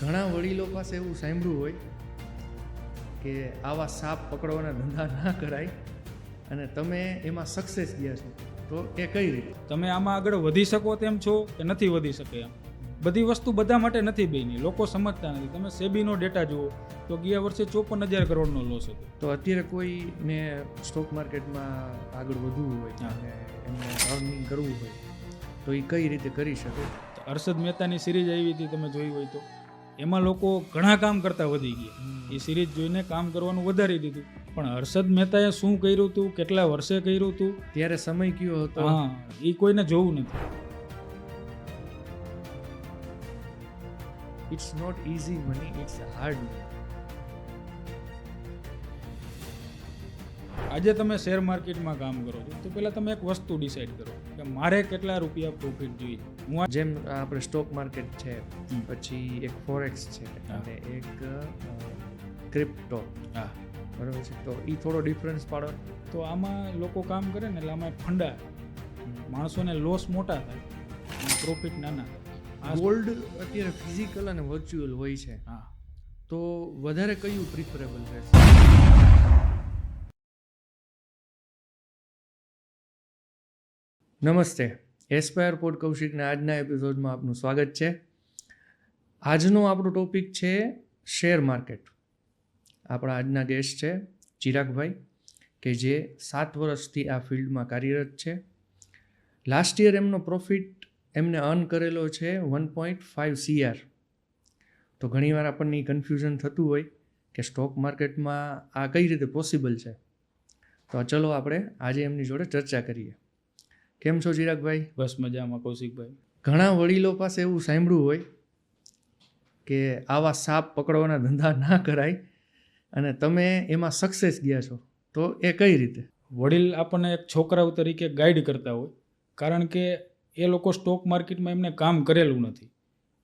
ઘણા વડીલો પાસે એવું સાંભળ્યું હોય કે આવા સાપ પકડવાના ધંધા ના કરાય અને તમે એમાં સક્સેસ ગયા છો, તો એ કઈ રીતે? તમે આમાં આગળ વધી શકો તેમ છો કે નથી વધી શકે એમ? બધી વસ્તુ બધા માટે નથી બની, લોકો સમજતા નથી. તમે સેબીનો ડેટા જુઓ તો ગયા વર્ષે 54,000 કરોડનો લોસ હતો. તો અત્યારે કોઈને સ્ટોક માર્કેટમાં આગળ વધવું હોય અને એમને અર્નિંગ કરવું હોય તો એ કઈ રીતે કરી શકે? હર્ષદ મહેતાની સિરીઝ આવી હતી, તમે જોઈ હોય તો એમાં લોકો ઘણા કામ કરતા વધી ગયા. એ સિરીઝ જોઈને કામ કરવાનું વધારી દીધું. પણ હર્ષદ મહેતાએ શું કર્યું હતું, કેટલા વર્ષે કર્યું હતું, ત્યારે સમય કયો હતો, હા, એ કોઈને જોવું નથી. It's not easy money, it's hard money. આજે તમે શેર માર્કેટમાં કામ કરો છો તો પહેલાં તમે એક વસ્તુ ડિસાઈડ કરો કે મારે કેટલા રૂપિયા પ્રોફિટ જોઈએ. જેમ આપણે સ્ટોક માર્કેટ છે, પછી એક ફોરેક્સ છે અને એક ક્રિપ્ટો, હા, બરાબર છે, તો એ થોડો ડિફરન્સ પાડો. તો આમાં લોકો કામ કરે ને એટલે આમાં ફંડા, માણસોને લોસ મોટા થાય અને પ્રોફિટ નાના થાય. ગોલ્ડ અત્યારે ફિઝિકલ અને વર્ચ્યુઅલ હોય છે, હા, તો વધારે કયું પ્રિફરેબલ રહેશે? નમસ્તે, એસ્પાયર પોડ કૌશિકના આજના એપિસોડમાં આપનું સ્વાગત છે. આજનો આપણો ટોપિક છે શેર માર્કેટ. આપણા આજના ગેસ્ટ છે ચિરાગભાઈ, કે જે 7 વર્ષથી આ ફિલ્ડમાં કાર્યરત છે. લાસ્ટ યર એમનો પ્રોફિટ એમને અર્ન કરેલો છે 1.5 CR. તો ઘણીવાર આપણને કન્ફ્યુઝન થતું હોય કે સ્ટોક માર્કેટમાં આ કઈ રીતે પોસિબલ છે. તો ચલો આપણે આજે એમની જોડે ચર્ચા કરીએ. કેમ છો ચિરાગભાઈ? બસ મજામાં કૌશિકભાઈ. ઘણા વડીલો પાસે એવું સાંભળ્યું હોય કે આવા સાપ પકડવાના ધંધા ના કરાય અને તમે એમાં સક્સેસ ગયા છો, તો એ કઈ રીતે? વડીલ આપણને એક છોકરાઓ તરીકે ગાઈડ કરતા હોય, કારણ કે એ લોકો સ્ટોક માર્કેટમાં એમને કામ કરેલું નથી.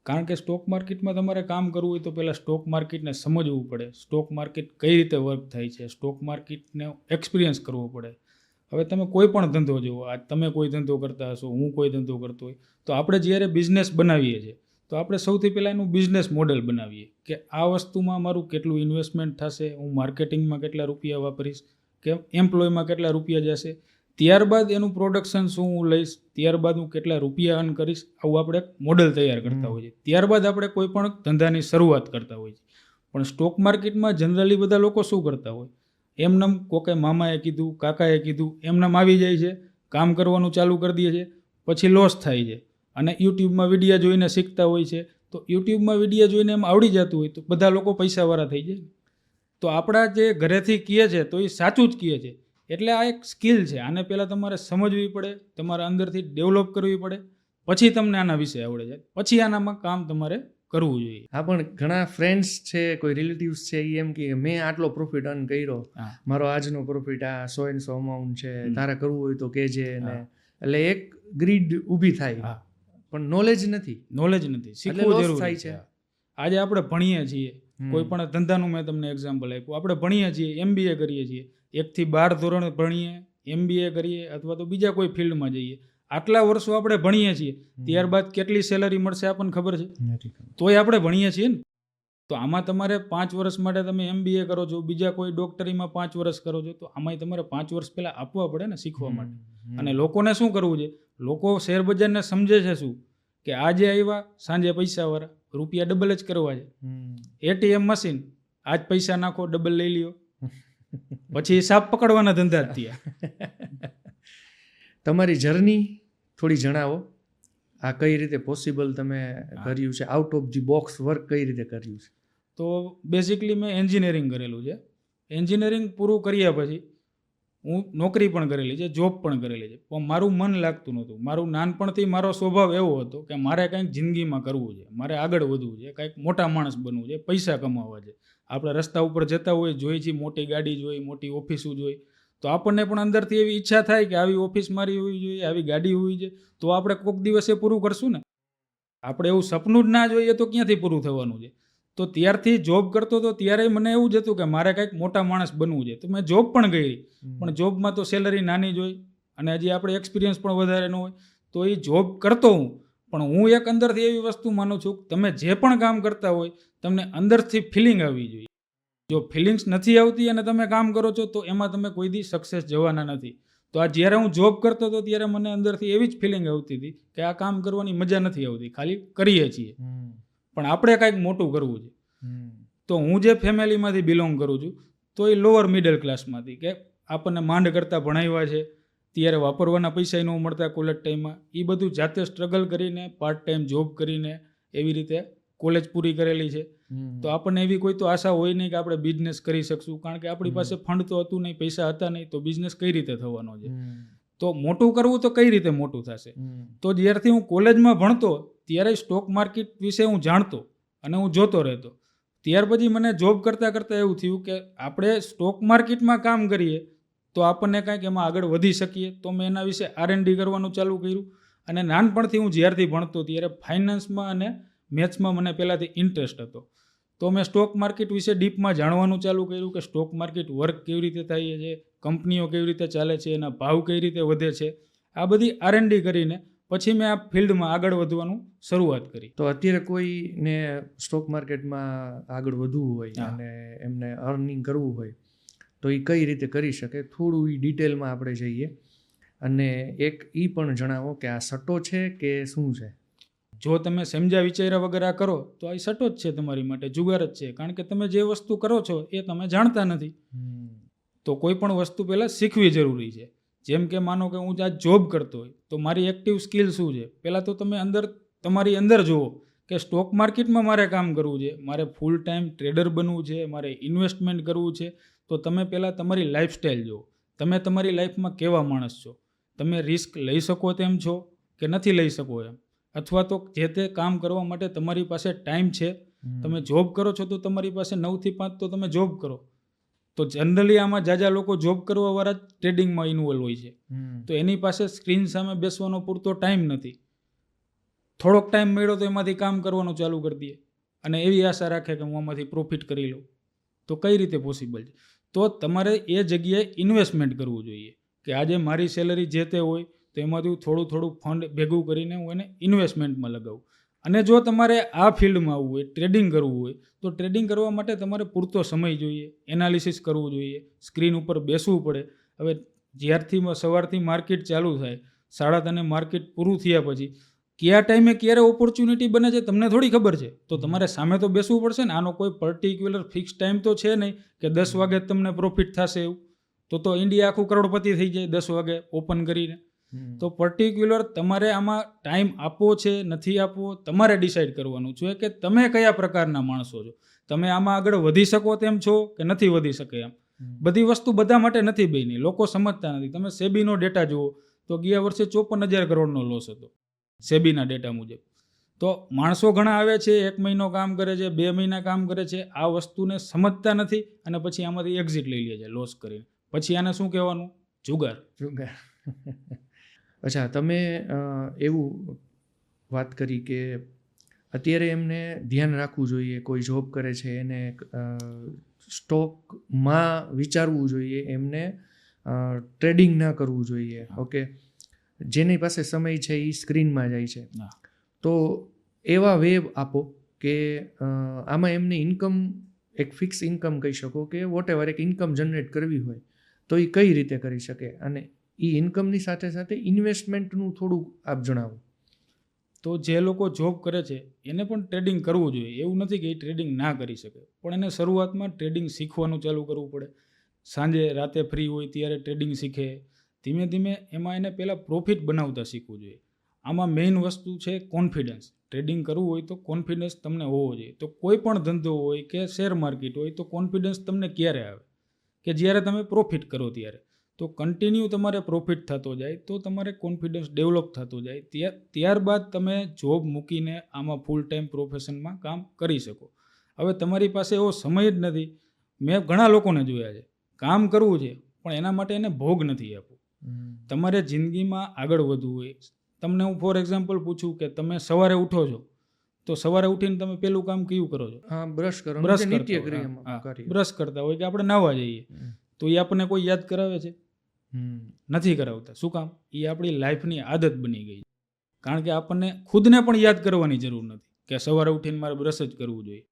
કારણ કે સ્ટોક માર્કેટમાં તમારે કામ કરવું હોય તો પહેલાં સ્ટોક માર્કેટને સમજવું પડે, સ્ટોક માર્કેટ કઈ રીતે વર્ક થાય છે, સ્ટોક માર્કેટને એક્સપિરિયન્સ કરવો પડે. હવે તમે કોઈ પણ ધંધો જુઓ, આજ તમે કોઈ ધંધો કરતા હશો, હું કોઈ ધંધો કરતો હોય, તો આપણે જ્યારે બિઝનેસ બનાવીએ છીએ તો આપણે સૌથી પહેલાં એનું બિઝનેસ મોડેલ બનાવીએ કે આ વસ્તુમાં મારું કેટલું ઇન્વેસ્ટમેન્ટ થશે, હું માર્કેટિંગમાં કેટલા રૂપિયા વાપરીશ, કે એમ્પ્લોયમાં કેટલા રૂપિયા જશે, ત્યારબાદ એનું પ્રોડક્શન શું હું લઈશ, ત્યારબાદ હું કેટલા રૂપિયા અર્ન કરીશ. આવું આપણે મોડેલ તૈયાર કરતા હોઈએ. ત્યારબાદ આપણે કોઈ પણ ધંધાની શરૂઆત કરતા હોઈએ. પણ સ્ટોક માર્કેટમાં જનરલી બધા લોકો શું કરતા હોય, એમનેમ કોકે મામાએ કીધું, કાકાએ કીધું, એમનેમ આવી જાય છે, કામ કરવાનું ચાલુ કરી દે છે, પછી લોસ થાય છે અને યુટ્યુબમાં વિડીયો જોઈને શીખતા હોય છે. તો યુટ્યુબમાં વિડીયો જોઈને એમ આવડી જતું હોય તો બધા લોકો પૈસાવાળા થઈ જાય. તો આપણા જે ઘરેથી કહે છે તો એ સાચું જ કહે છે. એટલે આ એક સ્કિલ છે. આને પહેલાં તમારે સમજવી પડે, તમારે અંદરથી ડેવલપ કરવી પડે, પછી તમને આના વિશે આવડે જાય, પછી આનામાં કામ તમારે કરવું જોઈએ. હા, પણ ઘણા ફ્રેન્ડ્સ છે, કોઈ રિલેટિવ્સ છે, એ એમ કે મેં આટલો પ્રોફિટ અર્ન કર્યો, મારો આજનો પ્રોફિટ આ 100 અમાઉન્ટ છે, તારે કરવું હોય તો કહેજે ને. એટલે એક ગ્રીડ ઊભી થાય, પણ નોલેજ નથી, શીખવું જરૂરી છે. આજે આપણે ભણીએ છીએ, કોઈ પણ ધંધાનું મેં તમને એક્ઝામ્પલ આપ્યું, આપણે ભણીએ છીએ, MBA કરીએ છીએ, 1 થી 12 ધોરણ ભણીએ, MBA કરીએ અથવા તો બીજા કોઈ ફિલ્ડમાં જઈએ, આટલા વર્ષો આપણે ભણીએ છીએ, ત્યારબાદ કેટલી સેલરી મળશે આપણને ખબર છે? તોય આપણે ભણીએ છીએ ને. તો આમાં તમારે 5 વર્ષ માટે તમે MBA કરો છો, બીજા કોઈ ડોક્ટરીમાં 5 વર્ષ કરો છો, તો આમાંય તમારે 5 વર્ષ પહેલાં આપવા પડે ને શીખવા માટે. અને લોકોને શું કરવું છે, લોકો શેર બજારને સમજે છે શું, કે આજે આવ્યા, સાંજે પૈસાવાળા, રૂપિયા ડબલ જ કરવા છે. ATM મશીન, આજ પૈસા નાખો, ડબલ લઈ લ્યો, પછી સાપ પકડવાના ધંધા જ થયા. તમારી જર્ની થોડી જણાવો. આ કઈ રીતે પોસિબલ તમે કર્યું છે, out of the box work કઈ રીતે કર્યું છે? તો બેઝિકલી મેં એન્જિનિયરિંગ કરેલું છે. એન્જિનિયરિંગ પૂરું કર્યા પછી હું નોકરી પણ કરેલી છે, જોબ પણ કરેલી છે, પણ મારું મન લાગતું નહોતું. મારું નાનપણથી મારો સ્વભાવ એવો હતો કે મારે કંઈક જિંદગીમાં કરવું છે, મારે આગળ વધવું છે, કંઈક મોટા માણસ બનવું છે, પૈસા કમાવા છે. આપણે રસ્તા ઉપર જતા હોય, જોઈએ છીએ મોટી ગાડી જોઈ, મોટી ઓફિસો જોઈ, તો આપણને પણ અંદરથી એવી ઈચ્છા થાય કે આવી ઓફિસ મારી હોવી જોઈએ, આવી ગાડી હોવી જોઈએ, તો આપણે કોઈક દિવસે પૂરું કરશું ને. આપણે એવું સપનું જ ના જોઈએ તો ક્યાંથી પૂરું થવાનું છે? તો ત્યારથી જોબ કરતો હતો ત્યારે મને એવું જ હતું કે મારે કંઈક મોટા માણસ બનવું છે. તો મેં જોબ પણ કરી, પણ જોબમાં તો સેલરી નાની જ હોય અને હજી આપણે એક્સપિરિયન્સ પણ વધારે ન હોય. તો એ જોબ કરતો હું, પણ હું એક અંદરથી એવી વસ્તુ માનું છું કે તમે જે પણ કામ કરતા હોય તમને અંદરથી ફિલિંગ આવવી જોઈએ. જો ફિલિંગ્સ નથી આવતી અને તમે કામ કરો છો તો એમાં તમે કોઈ દી સક્સેસ જવાના નથી. તો આ જ્યારે હું જોબ કરતો હતો ત્યારે મને અંદરથી એવી જ ફિલિંગ આવતી હતી કે આ કામ કરવાની મજા નથી આવતી, ખાલી કરીએ છીએ, પણ આપણે કાંઈક મોટું કરવું છે. તો હું જે ફેમિલીમાંથી બિલોંગ કરું છું તો એ લોઅર મિડલ ક્લાસમાંથી, કે આપણને માંડ કરતાં ભણાવ્યા છે, ત્યારે વાપરવાના પૈસા ન મળતા કોલેજ ટાઈમમાં, એ બધું જાતે સ્ટ્રગલ કરીને પાર્ટ ટાઈમ જોબ કરીને એવી રીતે કોલેજ પૂરી કરેલી છે. તો આપણને એવી કોઈ તો આશા હોય નહીં કે આપણે બિઝનેસ કરી શકશું, કારણ કે આપણી પાસે ફંડ તો હતું નહીં, પૈસા હતા નહીં, તો બિઝનેસ કઈ રીતે થવાનો છે? તો મોટું કરવું તો કઈ રીતે મોટું થશે? તો જ્યારથી હું કોલેજમાં ભણતો ત્યારે સ્ટોક માર્કેટ વિશે હું જાણતો અને હું જોતો રહેતો. ત્યાર પછી મને જોબ કરતાં કરતાં એવું થયું કે આપણે સ્ટોક માર્કેટમાં કામ કરીએ તો આપણને કાંઈક એમાં આગળ વધી શકીએ. તો મેં એના વિશે R&D કરવાનું ચાલુ કર્યું. અને નાનપણથી હું જ્યારથી ભણતો ત્યારે ફાઇનાન્સમાં અને મેથ્સમાં મને પહેલાંથી ઇન્ટરેસ્ટ હતો. તો મેં સ્ટોક માર્કેટ વિશે ડીપમાં જાણવાનું ચાલુ કર્યું કે સ્ટોક માર્કેટ વર્ક કેવી રીતે થાય છે, કંપનીઓ કેવી રીતે ચાલે છે, એના ભાવ કઈ રીતે વધે છે. આ બધી R&D કરીને પછી મેં આ ફિલ્ડમાં આગળ વધવાનું શરૂઆત કરી. તો અત્યારે કોઈને સ્ટોક માર્કેટમાં આગળ વધવું હોય અને એમને અર્નિંગ કરવું હોય તો એ કઈ રીતે કરી શકે, થોડું એ ડિટેલમાં આપણે જઈએ. અને એક એ પણ જણાવો કે આ સટ્ટો છે કે શું છે? જો તમે સમજ્યા વિચાર્યા વગર આ કરો તો આ સટ્ટો જ છે, તમારી માટે જુગાર જ છે, કારણ કે તમે જે વસ્તુ કરો છો એ તમે જાણતા નથી. તો કોઈ પણ વસ્તુ પહેલાં શીખવી જરૂરી છે. જેમ કે માનો કે હું આ જોબ કરતો હોય તો મારી એક્ટિવ સ્કિલ શું છે, પહેલાં તો તમે તમારી અંદર જુઓ કે સ્ટોક માર્કેટમાં મારે કામ કરવું છે, મારે ફૂલ ટાઈમ ટ્રેડર બનવું છે, મારે ઇન્વેસ્ટમેન્ટ કરવું છે. તો તમે પહેલાં તમારી લાઈફસ્ટાઈલ જુઓ, તમે તમારી લાઈફમાં કેવા માણસ છો, તમે રિસ્ક લઈ શકો તેમ છો કે નથી લઈ શકો એમ, અથવા તો જે તે કામ કરવા માટે તમારી પાસે ટાઈમ છે. તમે જોબ કરો છો તો તમારી પાસે 9 થી 5 તો તમે જોબ કરો. તો જનરલી આમાં જાજા લોકો જોબ કરવાવાળા જ ટ્રેડિંગમાં ઇન્વોલ્વ હોય છે. તો એની પાસે સ્ક્રીન સામે બેસવાનો પૂરતો ટાઈમ નથી. થોડોક ટાઈમ મળ્યો તો એમાંથી કામ કરવાનું ચાલુ કરી દઈએ અને એવી આશા રાખે કે હું આમાંથી પ્રોફિટ કરી લઉં. તો કઈ રીતે પોસિબલ છે? તો તમારે એ જગ્યાએ ઇન્વેસ્ટમેન્ટ કરવું જોઈએ કે આજે મારી સેલરી જે તે હોય તો એમાંથી થોડું ફંડ ભેગું કરીને હું એને ઇન્વેસ્ટમેન્ટમાં લગાવું. અને જો તમારે આ ફિલ્ડમાં આવવું હોય, ટ્રેડિંગ કરવું હોય, તો ટ્રેડિંગ કરવા માટે તમારે પૂરતો સમય જોઈએ, એનાલિસિસ કરવું જોઈએ, સ્ક્રીન ઉપર બેસવું પડે. હવે જ્યારથી સવારથી માર્કેટ ચાલુ થાય, 3:30 માર્કેટ પૂરું થયા પછી કયા ટાઈમે ક્યારે ઓપોર્ચ્યુનિટી બને છે તમને થોડી ખબર છે. તો તમારે સામે તો બેસવું પડશે ને. આનો કોઈ પર્ટિક્યુલર ફિક્સ ટાઈમ તો છે નહીં કે 10 વાગે તમને પ્રોફિટ થશે એવું. તો ઇન્ડિયા આખું કરોડપતિ થઈ જાય 10 વાગે ઓપન કરીને. તો પર્ટિક્યુલર તમારે આમાં ટાઈમ આપવો છે નથી આપવો, તમારે ડિસાઈડ કરવાનું છે કે તમે કયા પ્રકારના માણસો છો, તમે આમાં આગળ વધી શકો તેમ છો કે નથી વધી શકે એમ. બધી વસ્તુ બધા માટે નથી બની, લોકો સમજતા નથી. તમે સેબીનો ડેટા જુઓ તો ગયા વર્ષે 54,000 કરોડનો લોસ હતો સેબીના ડેટા મુજબ. તો માણસો ઘણા આવે છે, 1 મહિનો કામ કરે છે, 2 મહિના કામ કરે છે, આ વસ્તુને સમજતા નથી અને પછી આમાંથી એક્ઝિટ લઈ લે છે લોસ કરીને. પછી આને શું કહેવાનું? જુગાર. અચ્છા, તમે એવું વાત કરી કે અત્યારે એમને ધ્યાન રાખવું જોઈએ, કોઈ જોબ કરે છે એને સ્ટોકમાં વિચારવું જોઈએ, એમને ટ્રેડિંગ ના કરવું જોઈએ. ઓકે, જેની પાસે સમય છે એ સ્ક્રીનમાં જાય છે. તો એવા વેબ આપો કે આમાં એમને ઇન્કમ, એક ફિક્સ ઇન્કમ કહી શકો કે વોટેવર એક ઇન્કમ જનરેટ કરવી હોય તો એ કઈ રીતે કરી શકે, અને એ ઇન્કમની સાથે સાથે ઇન્વેસ્ટમેન્ટનું થોડું આપ જણાવો. તો જે લોકો જોબ કરે છે એને પણ ટ્રેડિંગ કરવું જોઈએ. એવું નથી કે એ ટ્રેડિંગ ના કરી શકે, પણ એને શરૂઆતમાં ટ્રેડિંગ શીખવાનું ચાલુ કરવું પડે. સાંજે રાતે ફ્રી હોય ત્યારે ટ્રેડિંગ શીખે. ધીમે ધીમે એમાં એને પહેલાં પ્રોફિટ બનાવતા શીખવું જોઈએ. આમાં મેઇન વસ્તુ છે કોન્ફિડન્સ. ટ્રેડિંગ કરવું હોય તો કોન્ફિડન્સ તમને હોવો જોઈએ. તો કોઈ પણ ધંધો હોય કે શેર માર્કેટ હોય તો કોન્ફિડન્સ તમને ક્યારે આવે? કે જ્યારે તમે પ્રોફિટ કરો ત્યારે. તો કન્ટિન્યુ તમારે પ્રોફિટ થતો જાય તો તમારે કોન્ફિડન્સ ડેવલપ થતો જાય, ત્યારબાદ તમે જોબ મૂકીને આમાં ફૂલ ટાઈમ પ્રોફેશનમાં કામ કરી શકો. હવે તમારી પાસે એવો સમય જ નથી. મેં ઘણા લોકોને જોયા છે, કામ કરવું છે પણ એના માટે એને ભોગ નથી આપવું. તમારે જિંદગીમાં આગળ વધવું હોય, તમને હું ફોર એક્ઝામ્પલ પૂછું કે તમે સવારે ઉઠો છો તો સવારે ઉઠીને તમે પેલું કામ કયું કરો છો? બ્રશ કરતા હોય કે આપણે નાહવા જઈએ તો એ આપણને કોઈ યાદ કરાવે છે? નથી કરાવતા. શું કામ? એ આપણી લાઈફની આદત બની ગઈ. કારણ કે આપણને ખુદને પણ યાદ કરવાની જરૂર નથી કે સવારે ઉઠીને મારે બ્રશ જ કરવું જોઈએ.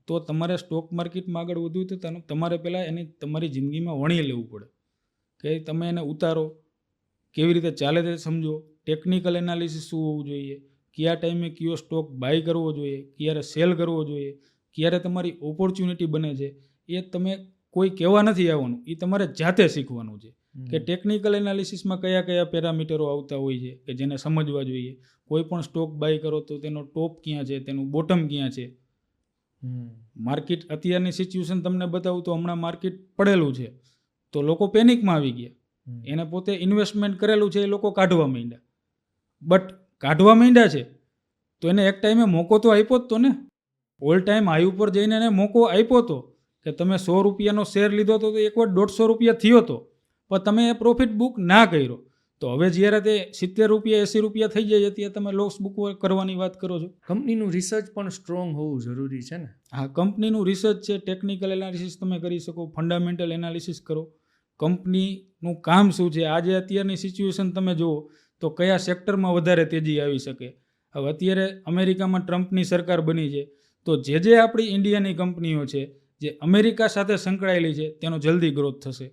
તો તમારે સ્ટોક માર્કેટમાં આગળ વધવું તો તમારે પહેલાં એને તમારી જિંદગીમાં વણી લેવું પડે કે તમે એને ઉતારો, કેવી રીતે ચાલે તે સમજો, ટેકનિકલ એનાલિસિસ શું હોવું જોઈએ, કયા ટાઈમે કયો સ્ટોક બાય કરવો જોઈએ, ક્યારે સેલ કરવો જોઈએ, ક્યારે તમારી ઓપોર્ચ્યુનિટી બને છે, એ તમે કોઈ કહેવા નથી આવવાનું, એ તમારે જાતે શીખવાનું છે કે ટેકનિકલ એનાલિસિસમાં કયા કયા પેરામીટરો આવતા હોય છે કે જેને સમજવા જોઈએ. કોઈ પણ સ્ટોક બાય કરો તો તેનો ટોપ ક્યાં છે, તેનું બોટમ ક્યાં છે. માર્કેટ અત્યારની સિચ્યુએશન તમને બતાવું તો હમણાં માર્કેટ પડેલું છે તો લોકો પેનિકમાં આવી ગયા. એને પોતે ઇન્વેસ્ટમેન્ટ કરેલું છે એ લોકો કાઢવા માંડ્યા. બટ કાઢવા માંડ્યા છે તો એને એક ટાઈમે મોકો તો આપ્યો જ તો ને. ઓલ ટાઈમ હાઈ ઉપર જઈને એને મોકો આપ્યો તો કે તમે 100 રૂપિયાનો શેર લીધો તો એક વાર 150 રૂપિયા થયો હતો, પણ તમે એ પ્રોફિટ બુક ના કર્યો. તો હવે જ્યારે તે 70 રૂપિયા 80 રૂપિયા થઈ જાય ત્યારે તમે લોસ બુક કરવાની વાત કરો છો. કંપનીનું રિસર્ચ પણ સ્ટ્રોંગ હોવું જરૂરી છે ને. હા, કંપનીનું રિસર્ચ છે, ટેકનિકલ એનાલિસિસ તમે કરી શકો, ફંડામેન્ટલ એનાલિસિસ કરો, કંપનીનું કામ શું છે. આજે અત્યારની સિચ્યુએશન તમે જુઓ તો કયા સેક્ટરમાં વધારે તેજી આવી શકે. હવે અત્યારે અમેરિકામાં ટ્રમ્પની સરકાર બની છે તો જે આપણી ઇન્ડિયાની કંપનીઓ છે જે અમેરિકા સાથે સંકળાયેલી છે તેનો જલ્દી ગ્રોથ થશે.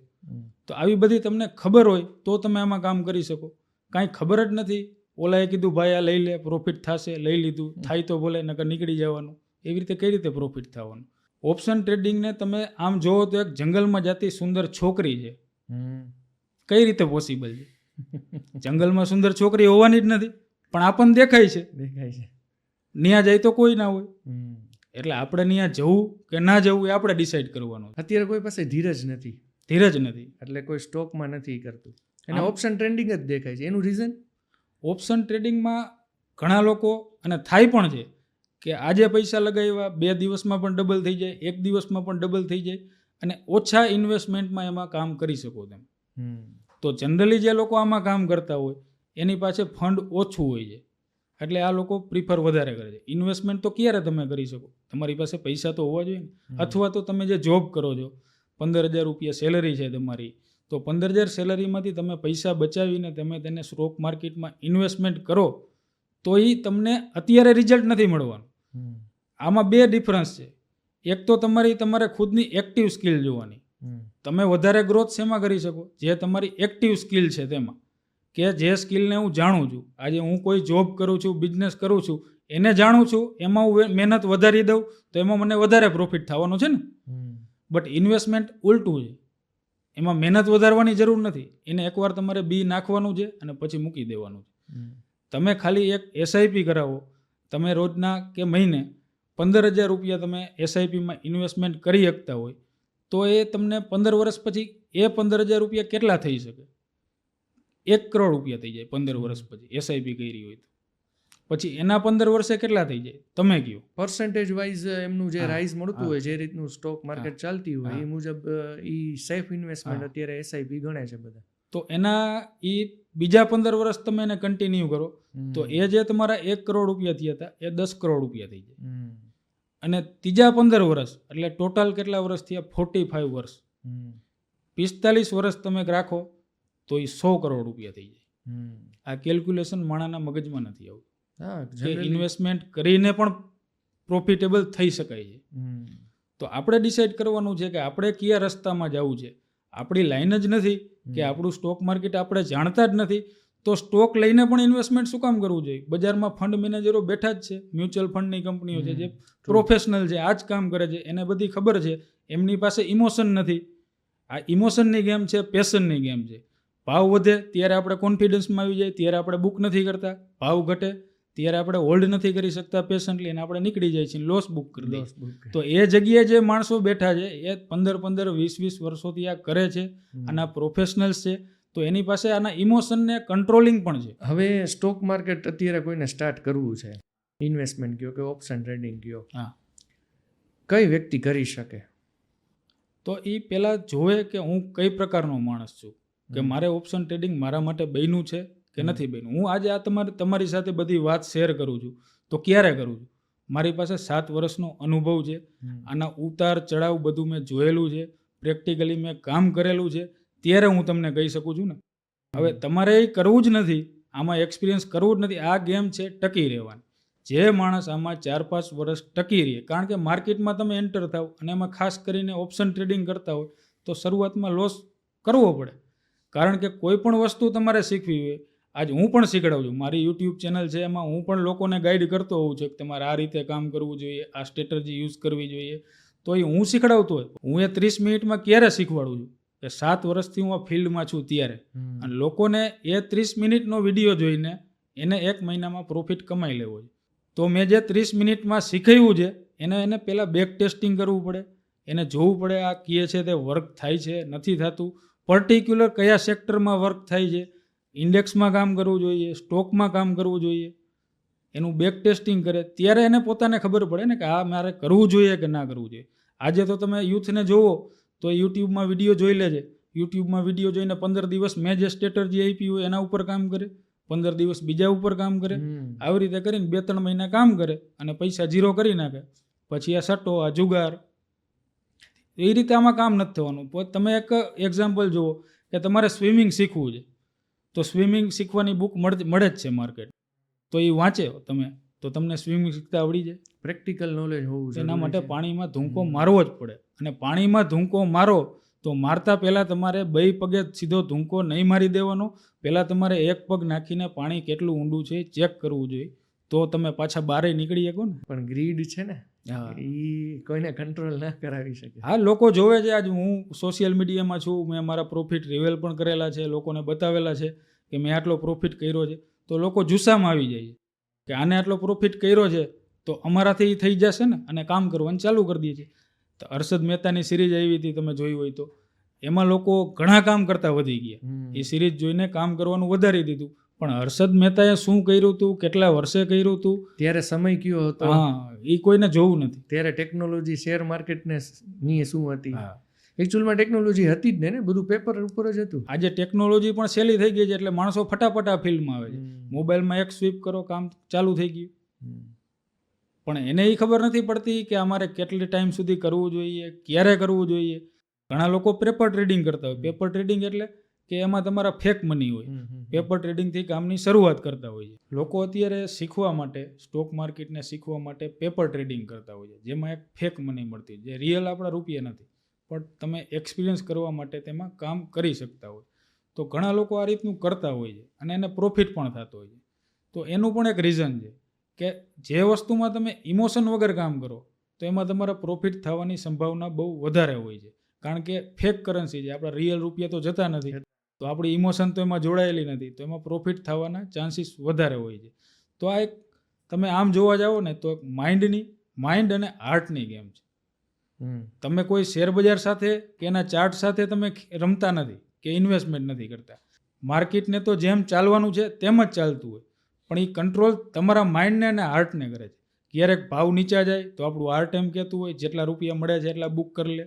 તો આવી બધી તમને ખબર હોય તો તમે આમાં કામ કરી શકો. કાંઈ ખબર જ નથી, ઓલાએ કીધું ભાઈ આ લઈ લે પ્રોફિટ થશે, લઈ લીધું, થાય તો ભલે નકર નીકળી જવાનું. એવી રીતે કઈ રીતે પ્રોફિટ થવાનું. ઓપ્શન ટ્રેડિંગને તમે આમ જોવો તો એક જંગલમાં જતી સુંદર છોકરી છે. કઈ રીતે પોસિબલ છે? જંગલમાં સુંદર છોકરી હોવાની જ નથી, પણ આપણને દેખાય છે. ન્યા જાય તો કોઈ ના હોય. એટલે આપણે ન્યા જવું કે ના જવું એ આપણે ડિસાઈડ કરવાનું. અત્યારે કોઈ પાસે ધીરજ નથી. એટલે કોઈ સ્ટોકમાં નથી કરતું, એને ઓપ્શન ટ્રેડિંગ જ દેખાય છે. એનું રીઝન ઓપ્શન ટ્રેડિંગમાં ઘણા લોકો અને થાય પણ છે કે આજે પૈસા લગાવ્યા 2 દિવસમાં પણ ડબલ થઈ જાય, 1 દિવસમાં પણ ડબલ થઈ જાય અને ઓછા ઇન્વેસ્ટમેન્ટમાં એમાં કામ કરી શકો તેમ. તો જનરલી જે લોકો આમાં કામ કરતા હોય એની પાસે ફંડ ઓછું હોય છે એટલે આ લોકો પ્રિફર વધારે કરે છે. ઇન્વેસ્ટમેન્ટ તો ક્યારે તમે કરી શકો? તમારી પાસે પૈસા તો હોવા જોઈએ ને. અથવા તો તમે જે જોબ કરો છો, 15,000 રૂપિયા સેલરી છે તમારી, તો 15,000 સેલરીમાંથી તમે પૈસા બચાવીને તમે તેને સ્ટોક માર્કેટમાં ઇન્વેસ્ટમેન્ટ કરો તો એ તમને અત્યારે રિઝલ્ટ નથી મળવાનું. આમાં 2 ડિફરન્સ છે. એક તો તમારે ખુદની એક્ટિવ સ્કિલ જોવાની. તમે વધારે ગ્રોથ શેમાં કરી શકો? જે તમારી એક્ટિવ સ્કિલ છે તેમાં, કે જે સ્કિલને હું જાણું છું. આજે હું કોઈ જોબ કરું છું, બિઝનેસ કરું છું, એને જાણું છું, એમાં હું મહેનત વધારી દઉં તો એમાં મને વધારે પ્રોફિટ થવાનું છે ને. બટ ઇન્વેસ્ટમેન્ટ ઉલટું છે, એમાં મહેનત વધારવાની જરૂર નથી. એને એકવાર તમારે બી નાખવાનું છે અને પછી મૂકી દેવાનું છે. તમે ખાલી એક એસઆઈપી કરાવો, તમે રોજના કે મહિને 15,000 રૂપિયા તમે એસઆઈપીમાં ઇન્વેસ્ટમેન્ટ કરી શકતા હોય તો એ તમને 15 વર્ષ પછી એ 15,000 રૂપિયા કેટલા થઈ શકે? 1 કરોડ રૂપિયા થઈ જાય 15 વર્ષ પછી એસઆઈપી કરી હોય તો. પછી એના 15 વર્ષે કેટલા થઈ જાય તમે કહો? પર્સન્ટેજ વાઇઝ એમનું જે રાઇઝ મળતું હોય, જે રીતનું સ્ટોક માર્કેટ ચાલતી હોય એ મુજબ એ સેફ ઇન્વેસ્ટમેન્ટ અત્યારે એસઆઈપી ગણે છે બધા. તો એના એ બીજા 15 વર્ષ તમે એને કન્ટિન્યુ કરો તો એ જે તમારા 1 કરોડ રૂપિયા થયા હતા એ 10 કરોડ રૂપિયા થઈ જાય. અને ત્રીજા 15 વર્ષ એટલે ટોટલ કેટલા વર્ષ થયા? 45 વર્ષ. 45 વર્ષ તમે રાખો તો એ 100 કરોડ રૂપિયા થઈ જાય. આ કેલ્ક્યુલેશન માણાના મગજમાં નથી આવતું કે ઇન્વેસ્ટમેન્ટ કરીને પણ પ્રોફિટેબલ થઈ શકાય છે. તો આપણે ડિસાઈડ કરવાનું છે કે આપણે કયા રસ્તામાં જવું છે. આપણી લાઈન જ નથી કે આપણું સ્ટોક માર્કેટ આપણે જાણતા જ નથી તો સ્ટોક લઈને પણ ઇન્વેસ્ટમેન્ટ શું કામ કરવું જોઈએ? બજારમાં ફંડ મેનેજરો બેઠા જ છે, મ્યુચ્યુઅલ ફંડની કંપનીઓ છે જે પ્રોફેશનલ છે, આ જ કામ કરે છે, એને બધી ખબર છે. એમની પાસે ઇમોશન નથી. આ ઇમોશનની ગેમ છે, પેશનની ગેમ છે. ભાવ વધે ત્યારે આપણે કોન્ફિડન્સમાં આવી જાય, ત્યારે આપણે બુક નથી કરતા. ભાવ ઘટે ત્યારે આપણે હોલ્ડ નથી કરી શકતા પેશન્ટલી અને આપણે નીકળી જાય છે, લોસ બુક કરી દઈએ. તો એ જગ્યાએ જે માણસો બેઠા છે એ 15-15, 20-20 વર્ષોથી આ કરે છે, આના પ્રોફેશનલ્સ છે. તો એની પાસે આના ઇમોશનને કંટ્રોલિંગ પણ છે. હવે સ્ટોક માર્કેટ અત્યારે કોઈને સ્ટાર્ટ કરવું છે, ઇન્વેસ્ટમેન્ટ કયો કે ઓપ્શન ટ્રેડિંગ કયો, કઈ વ્યક્તિ કરી શકે? તો એ પહેલાં જોવે કે હું કઈ પ્રકારનો માણસ છું, કે મારે ઓપ્શન ટ્રેડિંગ મારા માટે બન્યું છે કે નથી બન્યું. હું આજે આ તમારી સાથે બધી વાત શેર કરું છું તો ક્યારે કરું છું? મારી પાસે 7 વર્ષનો અનુભવ છે. આના ઉતાર ચઢાવ બધું મેં જોયેલું છે, પ્રેક્ટિકલી મેં કામ કરેલું છે, ત્યારે હું તમને કહી શકું છું ને. હવે તમારે એ કરવું જ નથી, આમાં એક્સપિરિયન્સ કરવું જ નથી. આ ગેમ છે ટકી રહેવાની. જે માણસ આમાં 4-5 વર્ષ ટકી રહે, કારણ કે માર્કેટમાં તમે એન્ટર થાવ અને એમાં ખાસ કરીને ઓપ્શન ટ્રેડિંગ કરતા હોય તો શરૂઆતમાં લોસ કરવો પડે. કારણ કે કોઈ પણ વસ્તુ તમારે શીખવી હોય, આજ હું પણ શીખડાવું છું, મારી યુટ્યુબ ચેનલ છે એમાં હું પણ લોકોને ગાઈડ કરતો હોઉં છું કે તમારે આ રીતે કામ કરવું જોઈએ, આ સ્ટ્રેટર્જી યુઝ કરવી જોઈએ. તો એ હું શીખડાવતો હોય, હું એ 30 મિનિટમાં ક્યારે શીખવાડું છું કે 7 વર્ષથી હું આ ફિલ્ડમાં છું ત્યારે. અને લોકોને એ 30 મિનિટનો વિડીયો જોઈને એને 1 મહિનામાં પ્રોફિટ કમાઈ લેવો છે. તો મેં જે 30 મિનિટમાં શીખવ્યું છે એને પહેલાં બેક ટેસ્ટિંગ કરવું પડે, એને જોવું પડે આ કહે છે તે વર્ક થાય છે નથી થતું, પર્ટિક્યુલર કયા સેક્ટરમાં વર્ક થાય છે, ઇન્ડેક્સમાં કામ કરવું જોઈએ, સ્ટોકમાં કામ કરવું જોઈએ, એનું બેક ટેસ્ટિંગ કરે ત્યારે એને પોતાને ખબર પડે ને કે આ મારે કરવું જોઈએ કે ના કરવું જોઈએ. આજે તો તમે યુથને જોવો તો યુટ્યુબમાં વિડીયો જોઈ લેજે, યુટ્યુબમાં વિડીયો જોઈને 15 દિવસ મેં જે સ્ટ્રેટર્જી આપી હોય એના ઉપર કામ કરે, 15 દિવસ બીજા ઉપર કામ કરે, આવી રીતે કરીને 2-3 મહિના કામ કરે અને પૈસા ઝીરો કરી નાખે. પછી આ સટ્ટો, આ જુગાર, એ રીતે આમાં કામ નથી થવાનું. તમે એક એક્ઝામ્પલ જુઓ કે તમારે સ્વિમિંગ શીખવું છે તો સ્વિમિંગ શીખવાની બુક મળે જ છે માર્કેટ, તો એ વાંચે તમે તો તમને સ્વિમિંગ શીખતા આવડી જાય. પ્રેક્ટિકલ નોલેજ હોવું જોઈએ. એના માટે પાણીમાં ધૂંકો મારવો જ પડે. અને પાણીમાં ધૂંકો મારો તો મારતા પહેલાં તમારે 2 પગે સીધો ધૂંકો નહીં મારી દેવાનો, પહેલાં તમારે 1 પગ નાખીને પાણી કેટલું ઊંડું છે ચેક કરવું જોઈએ, તો તમે પાછા બારે નીકળી શકો ને. પણ ગ્રીડ છે ને એ કોઈને કંટ્રોલ ના કરાવી શકે. હા, લોકો જોવે છે. આજ હું સોશિયલ મીડિયામાં છું, મેં મારા પ્રોફિટ રિવેલ પણ કરેલા છે, લોકોને બતાવેલા છે કે મેં આટલો પ્રોફિટ કર્યો છે, તો લોકો જુસ્સામાં આવી જાય છે કે આને આટલો પ્રોફિટ કર્યો છે તો અમારાથી થઈ જશે ને, અને કામ કરવાનું ચાલુ કરી દઈએ છીએ. તો હર્ષદ મહેતાની સિરીઝ આવી હતી, તમે જોઈ હોય તો એમાં લોકો ઘણા કામ કરતા વધી ગયા. એ સિરીઝ જોઈને કામ કરવાનું વધારી દીધું. પણ હર્ષદ મહેતાએ શું કર્યું હતું, કેટલા વર્ષે કર્યું હતું, ત્યારે સમય કયો હતો, હા, એ કોઈને જોવું નથી. ત્યારે ટેકનોલોજી શેર માર્કેટને ની શું હતી. એકચ્યુઅલમાં ટેકનોલોજી હતી જ ને, બધું પેપર ઉપર જ હતું. આજે ટેકનોલોજી પણ સહેલી થઈ ગઈ છે એટલે માણસો ફટાફટ આ ફિલ્ડમાં આવે છે. મોબાઈલમાં એક સ્વીપ કરો, કામ ચાલુ થઈ ગયું. પણ એને એ ખબર નથી પડતી કે અમારે કેટલી ટાઈમ સુધી કરવું જોઈએ, ક્યારે કરવું જોઈએ. ઘણા લોકો પેપર ટ્રેડિંગ કરતા હોય. પેપર ટ્રેડિંગ એટલે કે એમાં તમારા ફેક મની હોય. પેપર ટ્રેડિંગથી કામની શરૂઆત કરતા હોય છે. લોકો અત્યારે શીખવા માટે, સ્ટોક માર્કેટને શીખવા માટે પેપર ટ્રેડિંગ કરતા હોય છે, જેમાં એક ફેક મની મળતી, જે રિયલ આપણા રૂપિયા નથી, પણ તમે એક્સપિરિયન્સ કરવા માટે તેમાં કામ કરી શકતા હોય. તો ઘણા લોકો આ રીતનું કરતા હોય છે અને એને પ્રોફિટ પણ થતો હોય છે. તો એનું પણ એક રીઝન છે કે જે વસ્તુમાં તમે ઇમોશન વગર કામ કરો તો એમાં તમારા પ્રોફિટ થવાની સંભાવના બહુ વધારે હોય છે. કારણ કે ફેક કરન્સી છે, આપણા રિયલ રૂપિયા તો જતા નથી, તો આપણી ઇમોશન તો એમાં જોડાયેલી નથી, તો એમાં પ્રોફિટ થવાના ચાન્સીસ વધારે હોય છે. તો આ એક તમે આમ જોવા જાઓ ને તો માઇન્ડ અને હાર્ટની ગેમ છે. તમે કોઈ શેર બજાર સાથે કે એના ચાર્ટ સાથે તમે રમતા નથી કે ઇન્વેસ્ટમેન્ટ નથી કરતા. માર્કેટને તો જેમ ચાલવાનું છે તેમ જ ચાલતું હોય, પણ એ કંટ્રોલ તમારા માઇન્ડને અને હાર્ટને કરે છે. ક્યારેક ભાવ નીચા જાય તો આપણું હાર્ટ એમ કહેતું હોય જેટલા રૂપિયા મળે છે એટલા બુક કરી લે.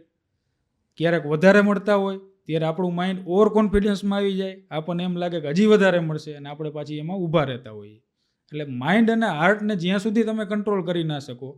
ક્યારેક વધારે મળતા હોય ત્યારે આપણું માઇન્ડ ઓવર કોન્ફિડન્સમાં આવી જાય, આપણને એમ લાગે કે હજી વધારે મળશે અને આપણે પાછી એમાં ઊભા રહેતા હોઈએ. એટલે માઇન્ડ અને હાર્ટને જ્યાં સુધી તમે કંટ્રોલ કરી ના શકો,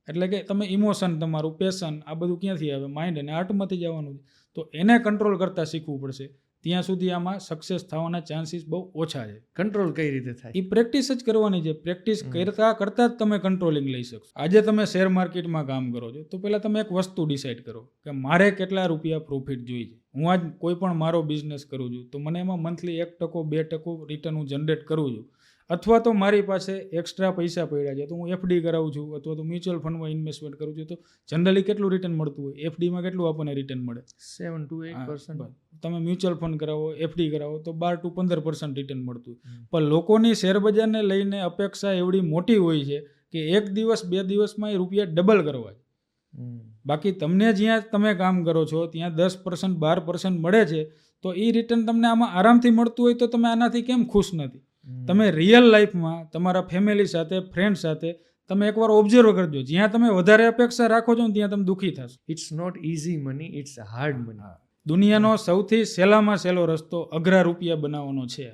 એટલે કે તમે ઇમોશન, તમારું પેશન, આ બધું ક્યાંથી આવે? માઇન્ડ અને હાર્ટમાંથી જવાનું છે. તો એને કંટ્રોલ કરતાં શીખવું પડશે. ત્યાં સુધી આમાં સક્સેસ થવાના ચાન્સીસ બહુ ઓછા છે. કંટ્રોલ કઈ રીતે થાય? એ પ્રેક્ટિસ જ કરવાની છે. પ્રેક્ટિસ કરતાં જ તમે કંટ્રોલિંગ લઈ શકશો. આજે તમે શેર માર્કેટમાં કામ કરો છો તો પહેલાં તમે એક વસ્તુ ડિસાઇડ કરો કે મારે કેટલા રૂપિયા પ્રોફિટ જોઈએ છે. હું આજ કોઈ પણ મારો બિઝનેસ કરું છું તો મને એમાં મંથલી 1% 2% રિટર્ન હું જનરેટ કરું છું, અથવા તો મારી પાસે એક્સ્ટ્રા પૈસા પડ્યા છે તો હું એફડી કરાવું છું, અથવા તો મ્યુચ્યુઅલ ફંડમાં ઇન્વેસ્ટમેન્ટ કરું છું. તો જનરલી કેટલું રિટર્ન મળતું હોય? એફડીમાં કેટલું આપણને રિટર્ન મળે? 7 to 8%. તમે મ્યુચ્યુઅલ ફંડ કરાવો, એફડી કરાવો તો 12 to 15% રિટર્ન મળતું. પણ લોકોની શેરબજારને લઈને અપેક્ષા એવડી મોટી હોય છે કે 1 દિવસ 2 દિવસમાં એ રૂપિયા ડબલ કરવા છે. બાકી તમને જ્યાં તમે કામ કરો છો ત્યાં 10% 12% મળે છે, તો એ રિટર્ન તમને આમાં આરામથી મળતું હોય તો તમે આનાથી કેમ ખુશ નથી? તમે રિયલ લાઈફમાં તમારા ફેમિલી સાથે, ફ્રેન્ડ સાથે તમે એકવાર ઓબ્ઝર્વ કરજો, જ્યાં તમે વધારે અપેક્ષા રાખો છો ને ત્યાં તમે દુઃખી થશો. It's not easy money, it's hard money. દુનિયાનો સૌથી સહેલામાં સહેલો રસ્તો અઘરા રૂપિયા બનાવવાનો છે.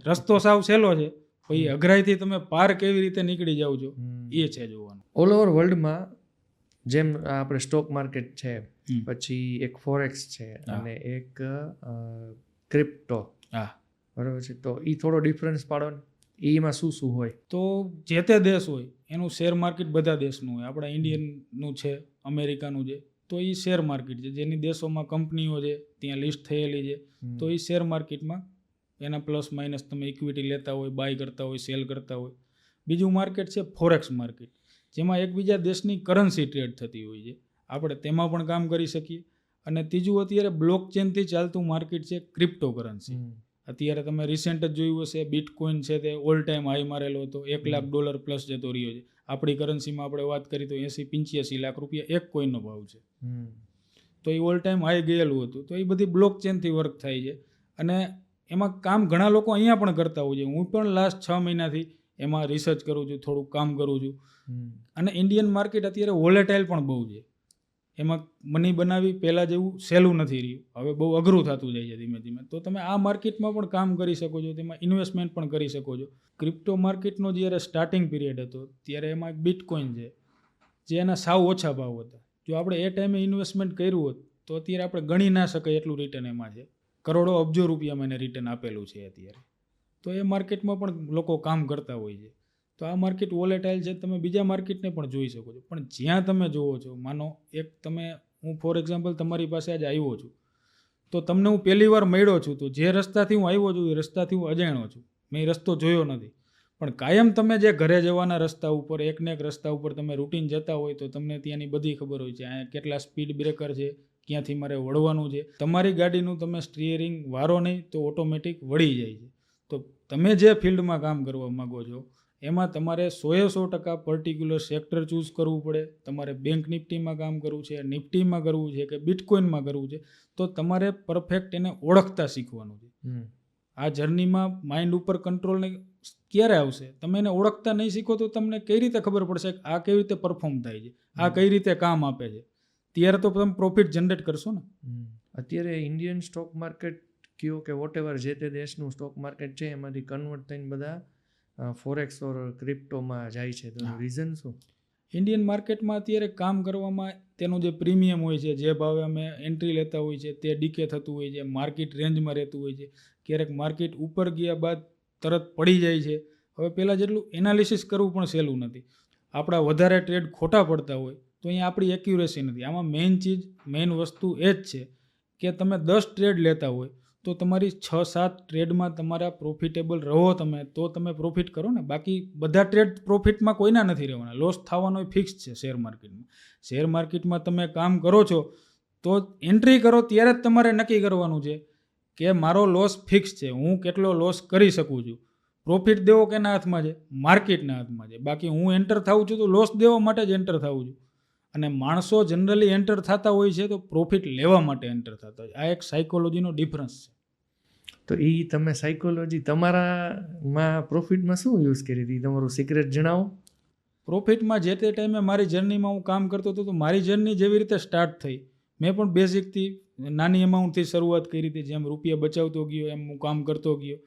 રસ્તો સાવ સહેલો છે, પછી અઘરાઈથી તમે પાર કેવી રીતે નીકળી જાવ છો એ છે જોવાનું. ઓલ ઓવર વર્લ્ડમાં જેમ આપણે સ્ટોક માર્કેટ છે, પછી એક ફોરેક્સ છે અને એક ક્રિપ્ટો, બરાબર છે. તો એ થોડો ડિફરન્સ પાડો ને, એમાં શું શું હોય? તો જે તે દેશ હોય એનું શેર માર્કેટ બધા દેશનું હોય. આપણા ઇન્ડિયનનું છે, અમેરિકાનું છે, તો એ શેર માર્કેટ છે. જેની દેશોમાં કંપનીઓ છે ત્યાં લિસ્ટ થયેલી છે, તો એ શેર માર્કેટમાં એના પ્લસ માઇનસ તમે ઇક્વિટી લેતા હોય, બાય કરતા હોય, સેલ કરતા હોય. બીજું માર્કેટ છે ફોરેક્સ માર્કેટ, જેમાં એકબીજા દેશની કરન્સી ટ્રેડ થતી હોય છે. આપણે તેમાં પણ કામ કરી શકીએ. અને ત્રીજું અત્યારે બ્લોક ચેનથી ચાલતું માર્કેટ છે ક્રિપ્ટો કરન્સી. અત્યારે તમે રિસેન્ટ જ જોયું હશે, બિટકોઇન છે તે ઓલ ટાઈમ હાઈ મારેલો હતો, $1,00,000 પ્લસ જતો રહ્યો છે. આપણી કરન્સીમાં આપણે વાત કરીએ તો 80-85 લાખ રૂપિયા એક કોઈનનો ભાવ છે. તો એ ઓલ ટાઈમ હાઈ ગયેલું હતું. તો એ બધી બ્લોક ચેનથી વર્ક થાય છે. અને એમાં કામ ઘણા લોકો અહીંયા પણ કરતા હોય છે. હું પણ લાસ્ટ 6 મહિનાથી એમાં રિસર્ચ કરું છું, થોડુંક કામ કરું છું. અને ઇન્ડિયન માર્કેટ અત્યારે વોલેટાઇલ પણ બહુ છે. એમાં મની બનાવી પહેલાં જેવું સહેલું નથી રહ્યું, હવે બહુ અઘરું થતું જાય છે ધીમે ધીમે. તો તમે આ માર્કેટમાં પણ કામ કરી શકો છો, તેમાં ઇન્વેસ્ટમેન્ટ પણ કરી શકો છો. ક્રિપ્ટો માર્કેટનો જ્યારે સ્ટાર્ટિંગ પીરિયડ હતો ત્યારે એમાં એક બિટકોઇન છે જે એના સાવ ઓછા ભાવ હતા. જો આપણે એ ટાઈમે ઇન્વેસ્ટમેન્ટ કર્યું હોત તો અત્યારે આપણે ગણી ના શકાય એટલું રિટર્ન એમાં છે. કરોડો અબજો રૂપિયામાં એને રિટર્ન આપેલું છે અત્યારે. તો એ માર્કેટમાં પણ લોકો કામ કરતા હોય છે. તો આ માર્કેટ વોલેટાઇલ છે, તમે બીજા માર્કેટને પણ જોઈ શકો છો. પણ જ્યાં તમે જોવો છો, માનો એક હું ફોર એક્ઝામ્પલ તમારી પાસે આજે આવ્યો છું, તો તમને હું પહેલી વાર મળ્યો છું, તો જે રસ્તાથી હું આવ્યો છું એ રસ્તાથી હું અજાણ્યો છું, મેં એ રસ્તો જોયો નથી. પણ કાયમ તમે જે ઘરે જવાના રસ્તા ઉપર, એકને એક રસ્તા ઉપર તમે રૂટીન જતા હોય તો તમને ત્યાંની બધી ખબર હોય છે. અહીંયા કેટલા સ્પીડ બ્રેકર છે, ક્યાંથી મારે વળવાનું છે. તમારી ગાડીનું તમે સ્ટીયરિંગ વારો નહીં તો ઓટોમેટિક વળી જાય છે. તો તમે જે ફિલ્ડમાં કામ કરવા માગો છો એમાં તમારે 100% પર્ટિક્યુલર સેક્ટર ચૂઝ કરવું પડે. તમારે બેંક નિફ્ટીમાં કામ કરવું છે, નિફ્ટીમાં કરવું છે કે બિટકોઇનમાં કરવું છે, તો તમારે પરફેક્ટ એને ઓળખતા શીખવાનું છે. આ જર્નીમાં માઇન્ડ ઉપર કંટ્રોલ ક્યારે આવશે? તમે એને ઓળખતા નહીં શીખો તો તમને કઈ રીતે ખબર પડશે કે આ કેવી રીતે પરફોર્મ થાય છે, આ કઈ રીતે કામ આપે છે? ત્યારે તો તમે પ્રોફિટ જનરેટ કરશો ને. અત્યારે ઇન્ડિયન સ્ટોક માર્કેટ કયો કે વોટ એવર જે તે દેશનું સ્ટોક માર્કેટ છે એમાંથી કન્વર્ટ થઈને બધા ફોરેક્સ ઓર ક્રિપ્ટોમાં જાય છે. તો રીઝન શું? ઇન્ડિયન માર્કેટમાં અત્યારે કામ કરવામાં તેનું જે પ્રીમિયમ હોય છે, જે ભાવે અમે એન્ટ્રી લેતા હોય છે તે ડીકે થતું હોય છે, માર્કેટ રેન્જમાં રહેતું હોય છે. ક્યારેક માર્કેટ ઉપર ગયા બાદ તરત પડી જાય છે. હવે પહેલાં જેટલું એનાલિસિસ કરવું પણ સહેલું નથી. આપણા વધારે ટ્રેડ ખોટા પડતા હોય તો અહીંયા આપણી એક્યુરેસી નથી. આમાં મેઇન વસ્તુ એ જ છે કે તમે 10 ટ્રેડ લેતા હોય તો તમારી 6-7 ટ્રેડમાં તમારા પ્રોફિટેબલ રહો તમે, તો તમે પ્રોફિટ કરો ને. બાકી બધા ટ્રેડ પ્રોફિટમાં કોઈના નથી રહેવાના. લોસ થવાનો ફિક્સ છે શેર માર્કેટમાં. શેર માર્કેટમાં તમે કામ કરો છો તો એન્ટ્રી કરો ત્યારે જ તમારે નક્કી કરવાનું છે કે મારો લોસ ફિક્સ છે, હું કેટલો લોસ કરી શકું છું. પ્રોફિટ દેવો કેના હાથમાં છે? માર્કેટના હાથમાં છે. બાકી હું એન્ટર થાઉં છું તો લોસ દેવા માટે જ એન્ટર થાઉં છું. અને માણસો જનરલી એન્ટર થતા હોય છે તો પ્રોફિટ લેવા માટે એન્ટર થતા હોય. આ એક સાયકોલોજીનો ડિફરન્સ છે. તો એ તમે સાયકોલોજી તમારામાં પ્રોફિટમાં શું યુઝ કરી હતી? તમારું સિક્રેટ જણાવો. પ્રોફિટમાં જે તે ટાઈમે મારી જર્નીમાં હું કામ કરતો હતો તો મારી જર્ની જેવી રીતે સ્ટાર્ટ થઈ, મેં પણ બેઝિકથી નાની અમાઉન્ટથી શરૂઆત કરી હતી. જેમ રૂપિયા બચાવતો ગયો એમ હું કામ કરતો ગયો.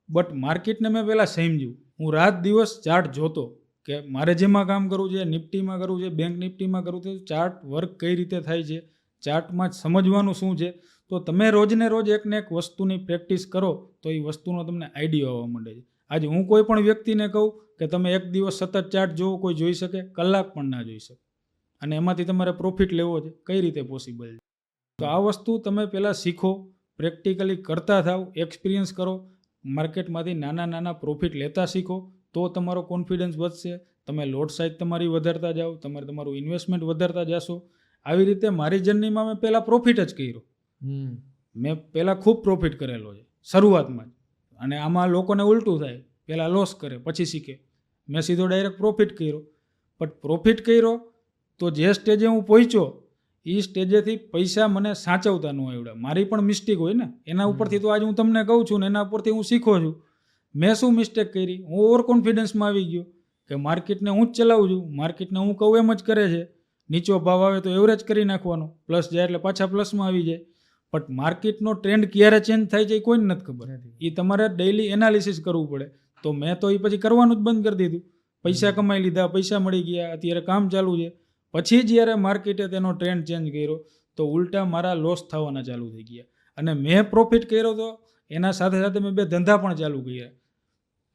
બટ માર્કેટને મેં પહેલાં સમજ્યું. હું રાત દિવસ ચાર્ટ જોતો કે મારે જેમાં કામ કરવું છે, નિફ્ટીમાં કરવું છે, બેંક નિફ્ટીમાં કરવું છે, ચાર્ટ વર્ક કઈ રીતે થાય છે, ચાર્ટમાં જ સમજવાનું શું છે. તો તમે રોજને રોજ એકને એક વસ્તુની પ્રેક્ટિસ કરો તો એ વસ્તુનો તમને આઈડિયા આવવા માંડે છે. આજે હું કોઈ પણ વ્યક્તિને કહું કે તમે એક દિવસ સતત ચાર્ટ જોવો, કોઈ જોઈ શકે? કલાક પણ ના જોઈ શકે. અને એમાંથી તમારે પ્રોફિટ લેવો છે, કઈ રીતે પોસિબલ છે? તો આ વસ્તુ તમે પહેલાં શીખો, પ્રેક્ટિકલી કરતા થાવ, એક્સપિરિયન્સ કરો, માર્કેટમાંથી નાના પ્રોફિટ લેતા શીખો, તો તમારો કોન્ફિડન્સ વધશે. તમે લોટ સાઇઝ તમારી વધારતા જાઓ, તમારું ઇન્વેસ્ટમેન્ટ વધારતા જશો. આવી રીતે મારી જર્નીમાં મેં પહેલાં પ્રોફિટ જ કર્યો. મેં પહેલાં ખૂબ પ્રોફિટ કરેલો છે શરૂઆતમાં જ. અને આમાં લોકોને ઉલટું થાય, પહેલાં લોસ કરે પછી શીખે. મેં સીધો ડાયરેક્ટ પ્રોફિટ કર્યો. બટ પ્રોફિટ કર્યો તો જે સ્ટેજે હું પહોંચ્યો એ સ્ટેજેથી પૈસા મને સાચવતા ન આવડ્યા. મારી પણ મિસ્ટેક હોય ને, એના ઉપરથી તો આજે હું તમને કહું છું ને એના ઉપરથી હું શીખો છું. મેં શું મિસ્ટેક કરી? હું ઓવર કોન્ફિડન્સમાં આવી ગયો કે માર્કેટને હું જ ચલાવું છું, માર્કેટને હું કહું એમ જ કરે છે. નીચો ભાવ આવે તો એવરેજ કરી નાખવાનો, પ્લસ જાય એટલે પાછા પ્લસમાં આવી જાય. બટ માર્કેટનો ટ્રેન્ડ ક્યારે ચેન્જ થાય છે એ કોઈને નથી ખબર. એ તમારે ડેઇલી એનાલિસિસ કરવું પડે. તો મેં તો એ પછી કરવાનું જ બંધ કરી દીધું. પૈસા કમાઈ લીધા, પૈસા મળી ગયા, અત્યારે કામ ચાલુ છે. પછી જ્યારે માર્કેટે તેનો ટ્રેન્ડ ચેન્જ કર્યો તો ઉલટા મારા લોસ થવાના ચાલુ થઈ ગયા. અને મેં પ્રોફિટ કર્યો તો એના સાથે સાથે મેં 2 ધંધા પણ ચાલુ કર્યા.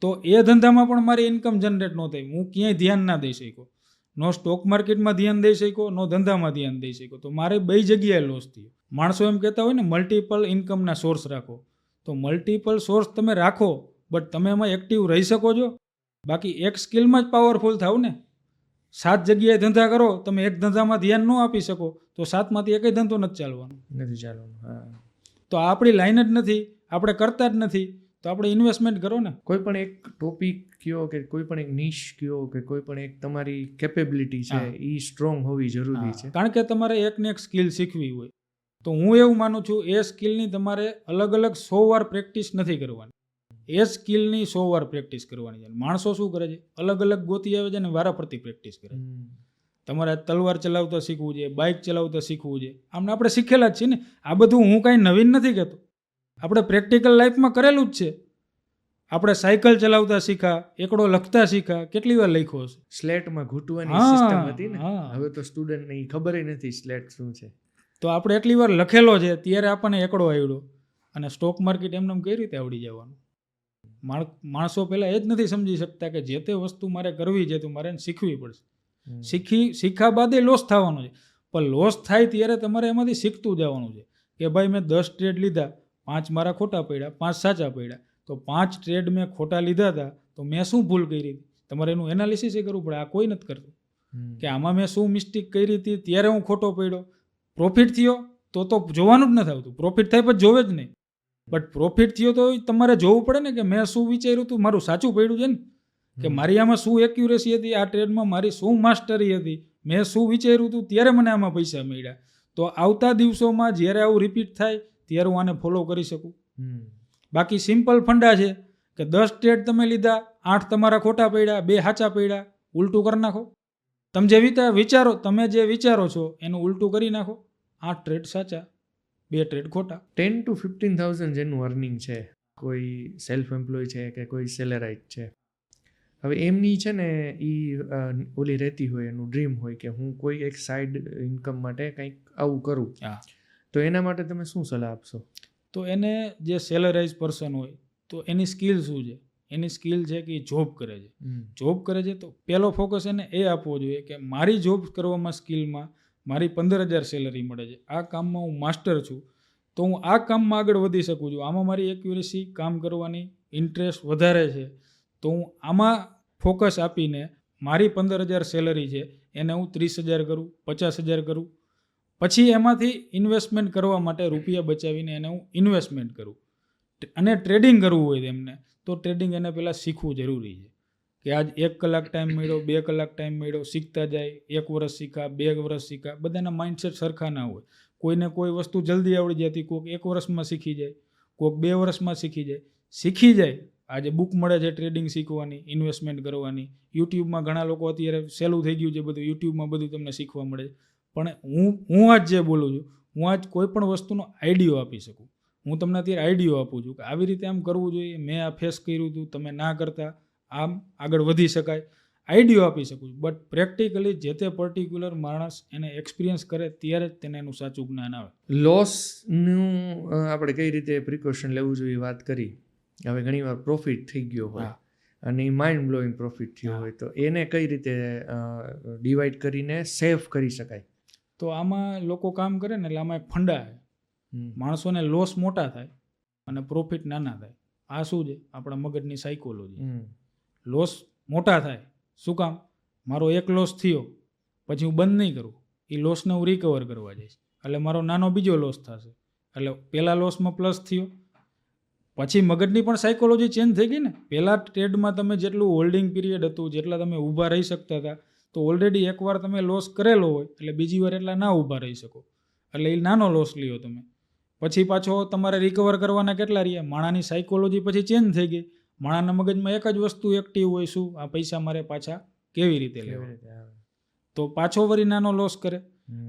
તો એ ધંધામાં પણ મારી ઇન્કમ જનરેટ ન થઈ. હું ક્યાંય ધ્યાન ના દઈ શક્યો. નો સ્ટોક માર્કેટમાં ધ્યાન દઈ શક્યો, નો ધંધામાં ધ્યાન દઈ શક્યો. તો મારે 2 જગ્યાએ લોસ થયો. માણસો એમ કહેતા હોય ને મલ્ટિપલ ઇન્કમના સોર્સ રાખો. તો મલ્ટિપલ સોર્સ તમે રાખો, બટ તમે એમાં એક્ટિવ રહી શકો છો. બાકી એક સ્કિલમાં જ પાવરફુલ થાવ ને. 7 જગ્યાએ ધંધા કરો, તમે એક ધંધામાં ધ્યાન ન આપી શકો તો 7માંથી એકેય ધંધો નથી ચાલવાનો. નથી ચાલવાનું. હા, તો આ આપણી લાઈન જ નથી, આપણે કરતા જ નથી. તો આપણે ઇન્વેસ્ટમેન્ટ કરો ને. કોઈ પણ એક ટોપિક કયો કે કોઈ પણ એક નિશ કયો કે કોઈ પણ એક તમારી કેપેબિલિટી છે હા. એ સ્ટ્રોંગ હોવી જરૂરી છે. કારણ કે તમારે એકને એક સ્કિલ શીખવી હોય તો હું એવું માનું છું એ સ્કિલની તમારે અલગ અલગ 100 વાર પ્રેક્ટિસ નથી કરવાની. એ સ્કિલની 100 વાર પ્રેક્ટિસ કરવાની છે. માણસો શું કરે છે, અલગ અલગ ગોતી આવે છે અને વારાફરતી પ્રેક્ટિસ કરે છે. તમારે તલવાર ચલાવતા શીખવું છે, બાઇક ચલાવતા શીખવું છે, આમને આપણે શીખેલા જ છીએ ને. આ બધું હું કાંઈ નવીન નથી કહેતો, આપણે પ્રેક્ટિકલ લાઈફમાં કરેલું જ છે. આપણે સાયકલ ચલાવતા શીખા, એકડો લખતા શીખા, કેટલી વાર લખ્યો હશે. સ્લેટમાં ઘૂંટવાની હા, સિસ્ટમ હતી ને. હા. હવે તો સ્ટુડન્ટને ઈ ખબર ય નથી સ્લેટ શું છે. તો આપણે એટલી વાર લખેલો છે ત્યારે આપણને એકડો આવડ્યો. અને સ્ટોક માર્કેટ એમને કઈ રીતે આવડી જવાનું? માણસો પહેલાં એ જ નથી સમજી શકતા કે જે તે વસ્તુ મારે કરવી છે તો મારે એને શીખવી પડશે. શીખ્યા બાદ એ લોસ થવાનો છે. પણ લોસ થાય ત્યારે તમારે એમાંથી શીખતું જવાનું છે કે ભાઈ મેં 10 ટ્રેડ લીધા, 5 મારા ખોટા પડ્યા, 5 સાચા પડ્યા. તો 5 ટ્રેડ મેં ખોટા લીધા હતા તો મેં શું ભૂલ કરી હતી, તમારે એનું એનાલિસિસ એ કરવું પડે. આ કોઈ નથી કરતું કે આમાં મેં શું મિસ્ટેક કરી હતી ત્યારે હું ખોટો પડ્યો. પ્રોફિટ થયો તો જોવાનું જ નથી આવતું. પ્રોફિટ થાય પછી જોવે જ નહીં. બટ પ્રોફિટ થયો તો તમારે જોવું પડે ને કે મેં શું વિચાર્યું હતું, મારું સાચું પડ્યું છે ને, કે મારી આમાં શું એક્યુરેસી હતી, આ ટ્રેડમાં મારી શું માસ્ટરી હતી, મેં શું વિચાર્યું હતું ત્યારે મને આમાં પૈસા મળ્યા. તો આવતા દિવસોમાં જ્યારે આવું રિપીટ થાય ત્યારે હું આને ફોલો કરી શકું. બાકી સિમ્પલ ફંડા છે કે 10 ટ્રેડ તમે લીધા, 8 તમારા ખોટા પડ્યા, 2 સાચા પડ્યા, ઉલટું કરી નાખો. તમે જે વિચારો છો એનું ઉલટું કરી નાખો. 8 ટ્રેડ સાચા, 2 ટ્રેડ ખોટા. 10 to 15,000 જેનું અર્નિંગ છે, કોઈ સેલ્ફ એમ્પ્લોય છે કે કોઈ સેલેરાઇટ છે, હવે એમની છે ને એ ઓલી રહેતી હોય, એનું ડ્રીમ હોય કે હું કોઈ એક સાઈડ ઇન્કમ માટે કંઈક આવું કરું. હા. તો એના માટે તમે શું સલાહ આપશો? તો એને જે સેલરાઇઝ પર્સન હોય તો એની સ્કિલ શું છે? એની સ્કિલ છે કે એ જોબ કરે છે. જોબ કરે છે તો પહેલો ફોકસ એને એ આપવો જોઈએ કે મારી જોબ કરવામાં, સ્કિલમાં મારી 15,000 સેલરી મળે છે, આ કામમાં હું માસ્ટર છું, તો હું આ કામમાં આગળ વધી શકું છું, આમાં મારી એક્યુરેસી, કામ કરવાની ઇન્ટરેસ્ટ વધારે છે, તો હું આમાં ફોકસ આપીને મારી 15,000 સેલરી છે એને હું 30,000 કરું, 50,000 કરું. પછી એમાંથી ઇન્વેસ્ટમેન્ટ કરવા માટે રૂપિયા બચાવીને એને હું ઇન્વેસ્ટમેન્ટ કરું. અને ટ્રેડિંગ કરવું હોય તેમને તો ટ્રેડિંગ એને પહેલાં શીખવું જરૂરી છે. કે આજ 1 કલાક ટાઈમ મળ્યો, 2 કલાક ટાઈમ મળ્યો, શીખતા જાય. 1 વર્ષ શીખા, 2 વર્ષ શીખા, બધાના માઇન્ડસેટ સરખા ના હોય. કોઈને કોઈ વસ્તુ જલ્દી આવડી જતી, કોઈક 1 વર્ષમાં શીખી જાય, કોઈક 2 વર્ષમાં શીખી જાય. આજે બુક મળે છે ટ્રેડિંગ શીખવાની, ઇન્વેસ્ટમેન્ટ કરવાની. યુટ્યુબમાં ઘણા લોકો અત્યારે સહેલું થઈ ગયું છે બધું, યુટ્યુબમાં બધું તમને શીખવા મળે છે. પણ હું આજ જે બોલું છું, હું આજ કોઈ પણ વસ્તુનો આઈડિયો આપી શકું. હું તમને અત્યારે આઈડિયો આપું છું કે આવી રીતે આમ કરવું જોઈએ, મેં આ ફેસ કર્યું હતું, તમે ના કરતા, આમ આગળ વધી શકાય, આઈડિયો આપી શકું છું. બટ પ્રેક્ટિકલી જે તે પર્ટિક્યુલર માણસ એને એક્સપિરિયન્સ કરે ત્યારે જ તેને એનું સાચું જ્ઞાન આવે. લોસનું આપણે કઈ રીતે પ્રિકોશન લેવું જોઈએ વાત કરી. હવે ઘણીવાર પ્રોફિટ થઈ ગયો હોય અને માઇન્ડ બ્લોઈંગ પ્રોફિટ થયો હોય, તો એને કઈ રીતે ડિવાઈડ કરીને સેફ કરી શકાય? તો આમાં લોકો કામ કરે ને એટલે આમાં એક ફંડા છે. માણસોને લોસ મોટા થાય અને પ્રોફિટ નાના થાય. આ શું છે? આપણા મગજની સાયકોલોજી. લોસ મોટા થાય શું કામ? મારો એક લોસ થયો પછી હું બંધ નહીં કરું, એ લોસને હું રિકવર કરવા જઈશ, એટલે મારો નાનો બીજો લોસ થશે. એટલે પહેલા લોસમાં પ્લસ થયો, પછી મગજની પણ સાયકોલોજી ચેન્જ થઈ ગઈ ને. પહેલા ટ્રેડમાં તમે જેટલું હોલ્ડિંગ પીરિયડ હતું, જેટલા તમે ઊભા રહી શકતા હતા, તો ઓલરેડી એકવાર તમે લોસ કરેલો હોય એટલે બીજી વાર એટલા ના ઊભા રહી શકો, એટલે એ નાનો લોસ લ્યો તમે. પછી પાછો તમારે રિકવર કરવાના કેટલા રહ્યા? માણાની સાયકોલોજી પછી ચેન્જ થઈ ગઈ. માણાના મગજમાં એક જ વસ્તુ એક્ટિવ હોય, શું? આ પૈસા મારે પાછા કેવી રીતે લેવા? તો પાછો વળી નાનો લોસ કરે.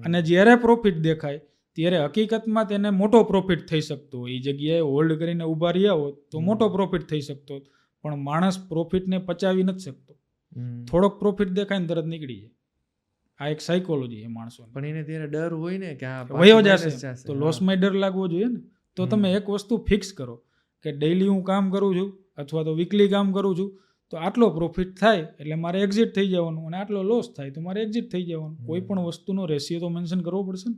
અને જ્યારે પ્રોફિટ દેખાય ત્યારે હકીકતમાં તેને મોટો પ્રોફિટ થઈ શકતો હોય. એ જગ્યાએ હોલ્ડ કરીને ઊભા રહ્યા હોત તો મોટો પ્રોફિટ થઈ શકતો, પણ માણસ પ્રોફિટને પચાવી નથી શકતો. થોડોક પ્રોફિટ દેખાય ને તરત નીકળી જાય. આ એક સાયકોલોજી છે માણસો. પણ એને ત્યારે ડર હોય ને કે વયો જશે, તો લોસમાં ડર લાગવો જોઈએ ને. તો તમે એક વસ્તુ ફિક્સ કરો કે ડેઇલી હું કામ કરું છું અથવા તો વીકલી કામ કરું છું તો આટલો પ્રોફિટ થાય એટલે મારે એક્ઝિટ થઈ જવાનું, અને આટલો લોસ થાય તો મારે એક્ઝિટ થઈ જવાનું. કોઈ પણ વસ્તુનો રેશિયો તો મેન્શન કરવો પડશે ને.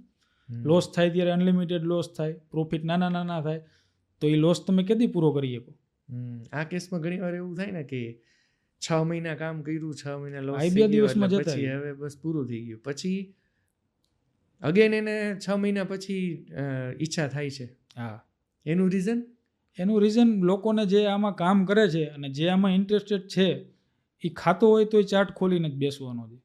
લોસ થાય ત્યારે અનલિમિટેડ લોસ થાય, પ્રોફિટ નાના નાના થાય, તો એ લોસ તમે કેદી પૂરો કરી શકો? આ કેસમાં ઘણી વાર એવું થાય ને કે 6 મહિના કામ કર્યું, 6 મહિના લોસ આ થઈ બે ગયો, દિવસમાં એટલે જતા પછી રહે. હવે બસ પૂરું થઈ ગયું. પછી અગેન એને 6 મહિના પછી ઈચ્છા થાય છે. હા, એનું રીઝન એનું રીઝન લોકોને જે આમાં કામ કરે છે અને જે આમાં ઇન્ટરેસ્ટેડ છે એ ખાતો હોય તો એ ચાર્ટ ખોલીને જ બેસવાનો છે.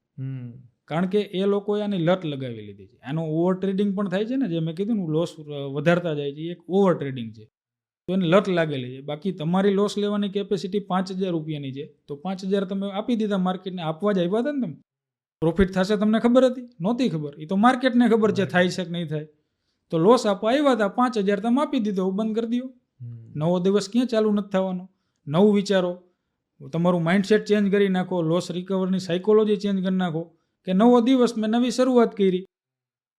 કારણ કે એ લોકોએ આની લત લગાવી લીધી છે. આનો ઓવર ટ્રેડિંગ પણ થાય છે ને, જે મેં કીધું ને લોસ વધારતા જાય છે, એ એક ઓવર ટ્રેડિંગ છે. તો એને લત લાગેલી છે. બાકી તમારી લોસ લેવાની કેપેસિટી 5,000 રૂપિયાની છે, તો 5,000 તમે આપી દીધા માર્કેટને. આપવા જ આવ્યા હતા ને તમે. પ્રોફિટ થશે તમને ખબર હતી? નહોતી ખબર. એ તો માર્કેટને ખબર છે થાય છે કે નહીં થાય. તો લોસ આપવા આવ્યા હતા, 5,000 તમે આપી દીધો, બંધ કરી દો. નવો દિવસ ક્યાં ચાલુ નથી થવાનો? નવું વિચારો, તમારું માઇન્ડસેટ ચેન્જ કરી નાખો, લોસ રિકવરની સાયકોલોજી ચેન્જ કરી નાખો કે નવો દિવસ મેં નવી શરૂઆત કરી.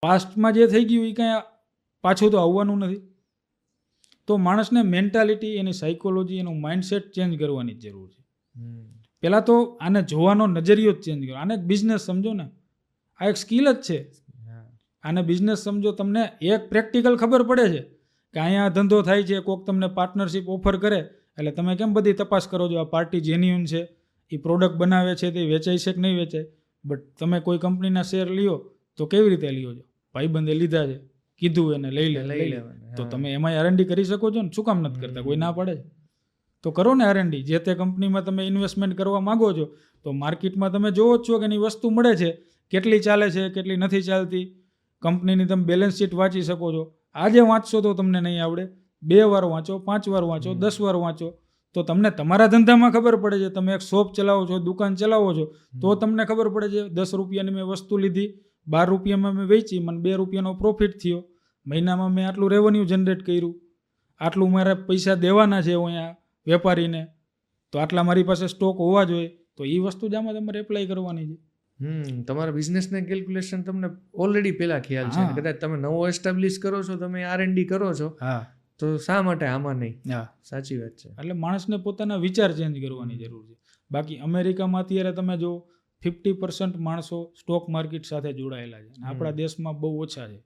પાસ્ટમાં જે થઈ ગયું એ કાંઈ પાછું તો આવવાનું નથી. તો માણસને મેન્ટાલિટી, એની સાયકોલોજી, એનું માઇન્ડસેટ ચેન્જ કરવાની જ જરૂર છે. પહેલાં તો આને જોવાનો નજરિયો જ ચેન્જ કરો. આને એક બિઝનેસ સમજો ને, આ એક સ્કિલ જ છે. આને બિઝનેસ સમજો. તમને એક પ્રેક્ટિકલ ખબર પડે છે કે અહીંયા ધંધો થાય છે, કોઈક તમને પાર્ટનરશિપ ઓફર કરે એટલે તમે કેમ બધી તપાસ કરો છો આ પાર્ટી જેન્યુન છે, એ પ્રોડક્ટ બનાવે છે તે વેચાય છે કે નહીં વેચાય. બટ તમે કોઈ કંપનીના શેર લ્યો તો કેવી રીતે લ્યો છો? ભાઈબંધે લીધા છે, કીધું એને લઈ લે, તો તમે એમાં R&D કરી શકો છો ને? શું કામ નથી કરતા? કોઈ ના પાડે તો કરો ને R&D. જે તે કંપનીમાં તમે ઇન્વેસ્ટમેન્ટ કરવા માગો છો તો માર્કેટમાં તમે જોવો જ છો કે એની વસ્તુ મળે છે, કેટલી ચાલે છે, કેટલી નથી ચાલતી. કંપનીની તમે બેલેન્સ શીટ વાંચી શકો છો. આજે વાંચશો તો તમને નહીં આવડે. 2 વાર વાંચો, 5 વાર વાંચો, 10 વાર વાંચો તો તમને તમારા ધંધામાં ખબર પડે છે. તમે એક શોપ ચલાવો છો, દુકાન ચલાવો છો, તો તમને ખબર પડે છે 10 રૂપિયાની મેં વસ્તુ લીધી, 12 રૂપિયામાં મેં વેચી, મને 2 રૂપિયાનો પ્રોફિટ થયો, મહિનામાં મેં આટલું રેવન્યુ જનરેટ કર્યું, આટલું મારે પૈસા દેવાના છે અહીંયા વેપારીને, તો આટલા મારી પાસે સ્ટોક હોવા જોઈએ. તો એ વસ્તુ જ આમાં તમારે એપ્લાય કરવાની છે. તમારા બિઝનેસના કેલ્ક્યુલેશન તમને ઓલરેડી પહેલા ખ્યાલ છે. કદાચ તમે નવો એસ્ટાબ્લિશ કરો છો, તમે R&D કરો છો, હા, તો શા માટે આમાં નહીં? હા, સાચી વાત છે. એટલે માણસને પોતાના વિચાર ચેન્જ કરવાની જરૂર છે. બાકી અમેરિકામાં અત્યારે તમે જો 50% માણસો સ્ટોક માર્કેટ સાથે જોડાયેલા છે. આપણા દેશમાં બહુ ઓછા છે.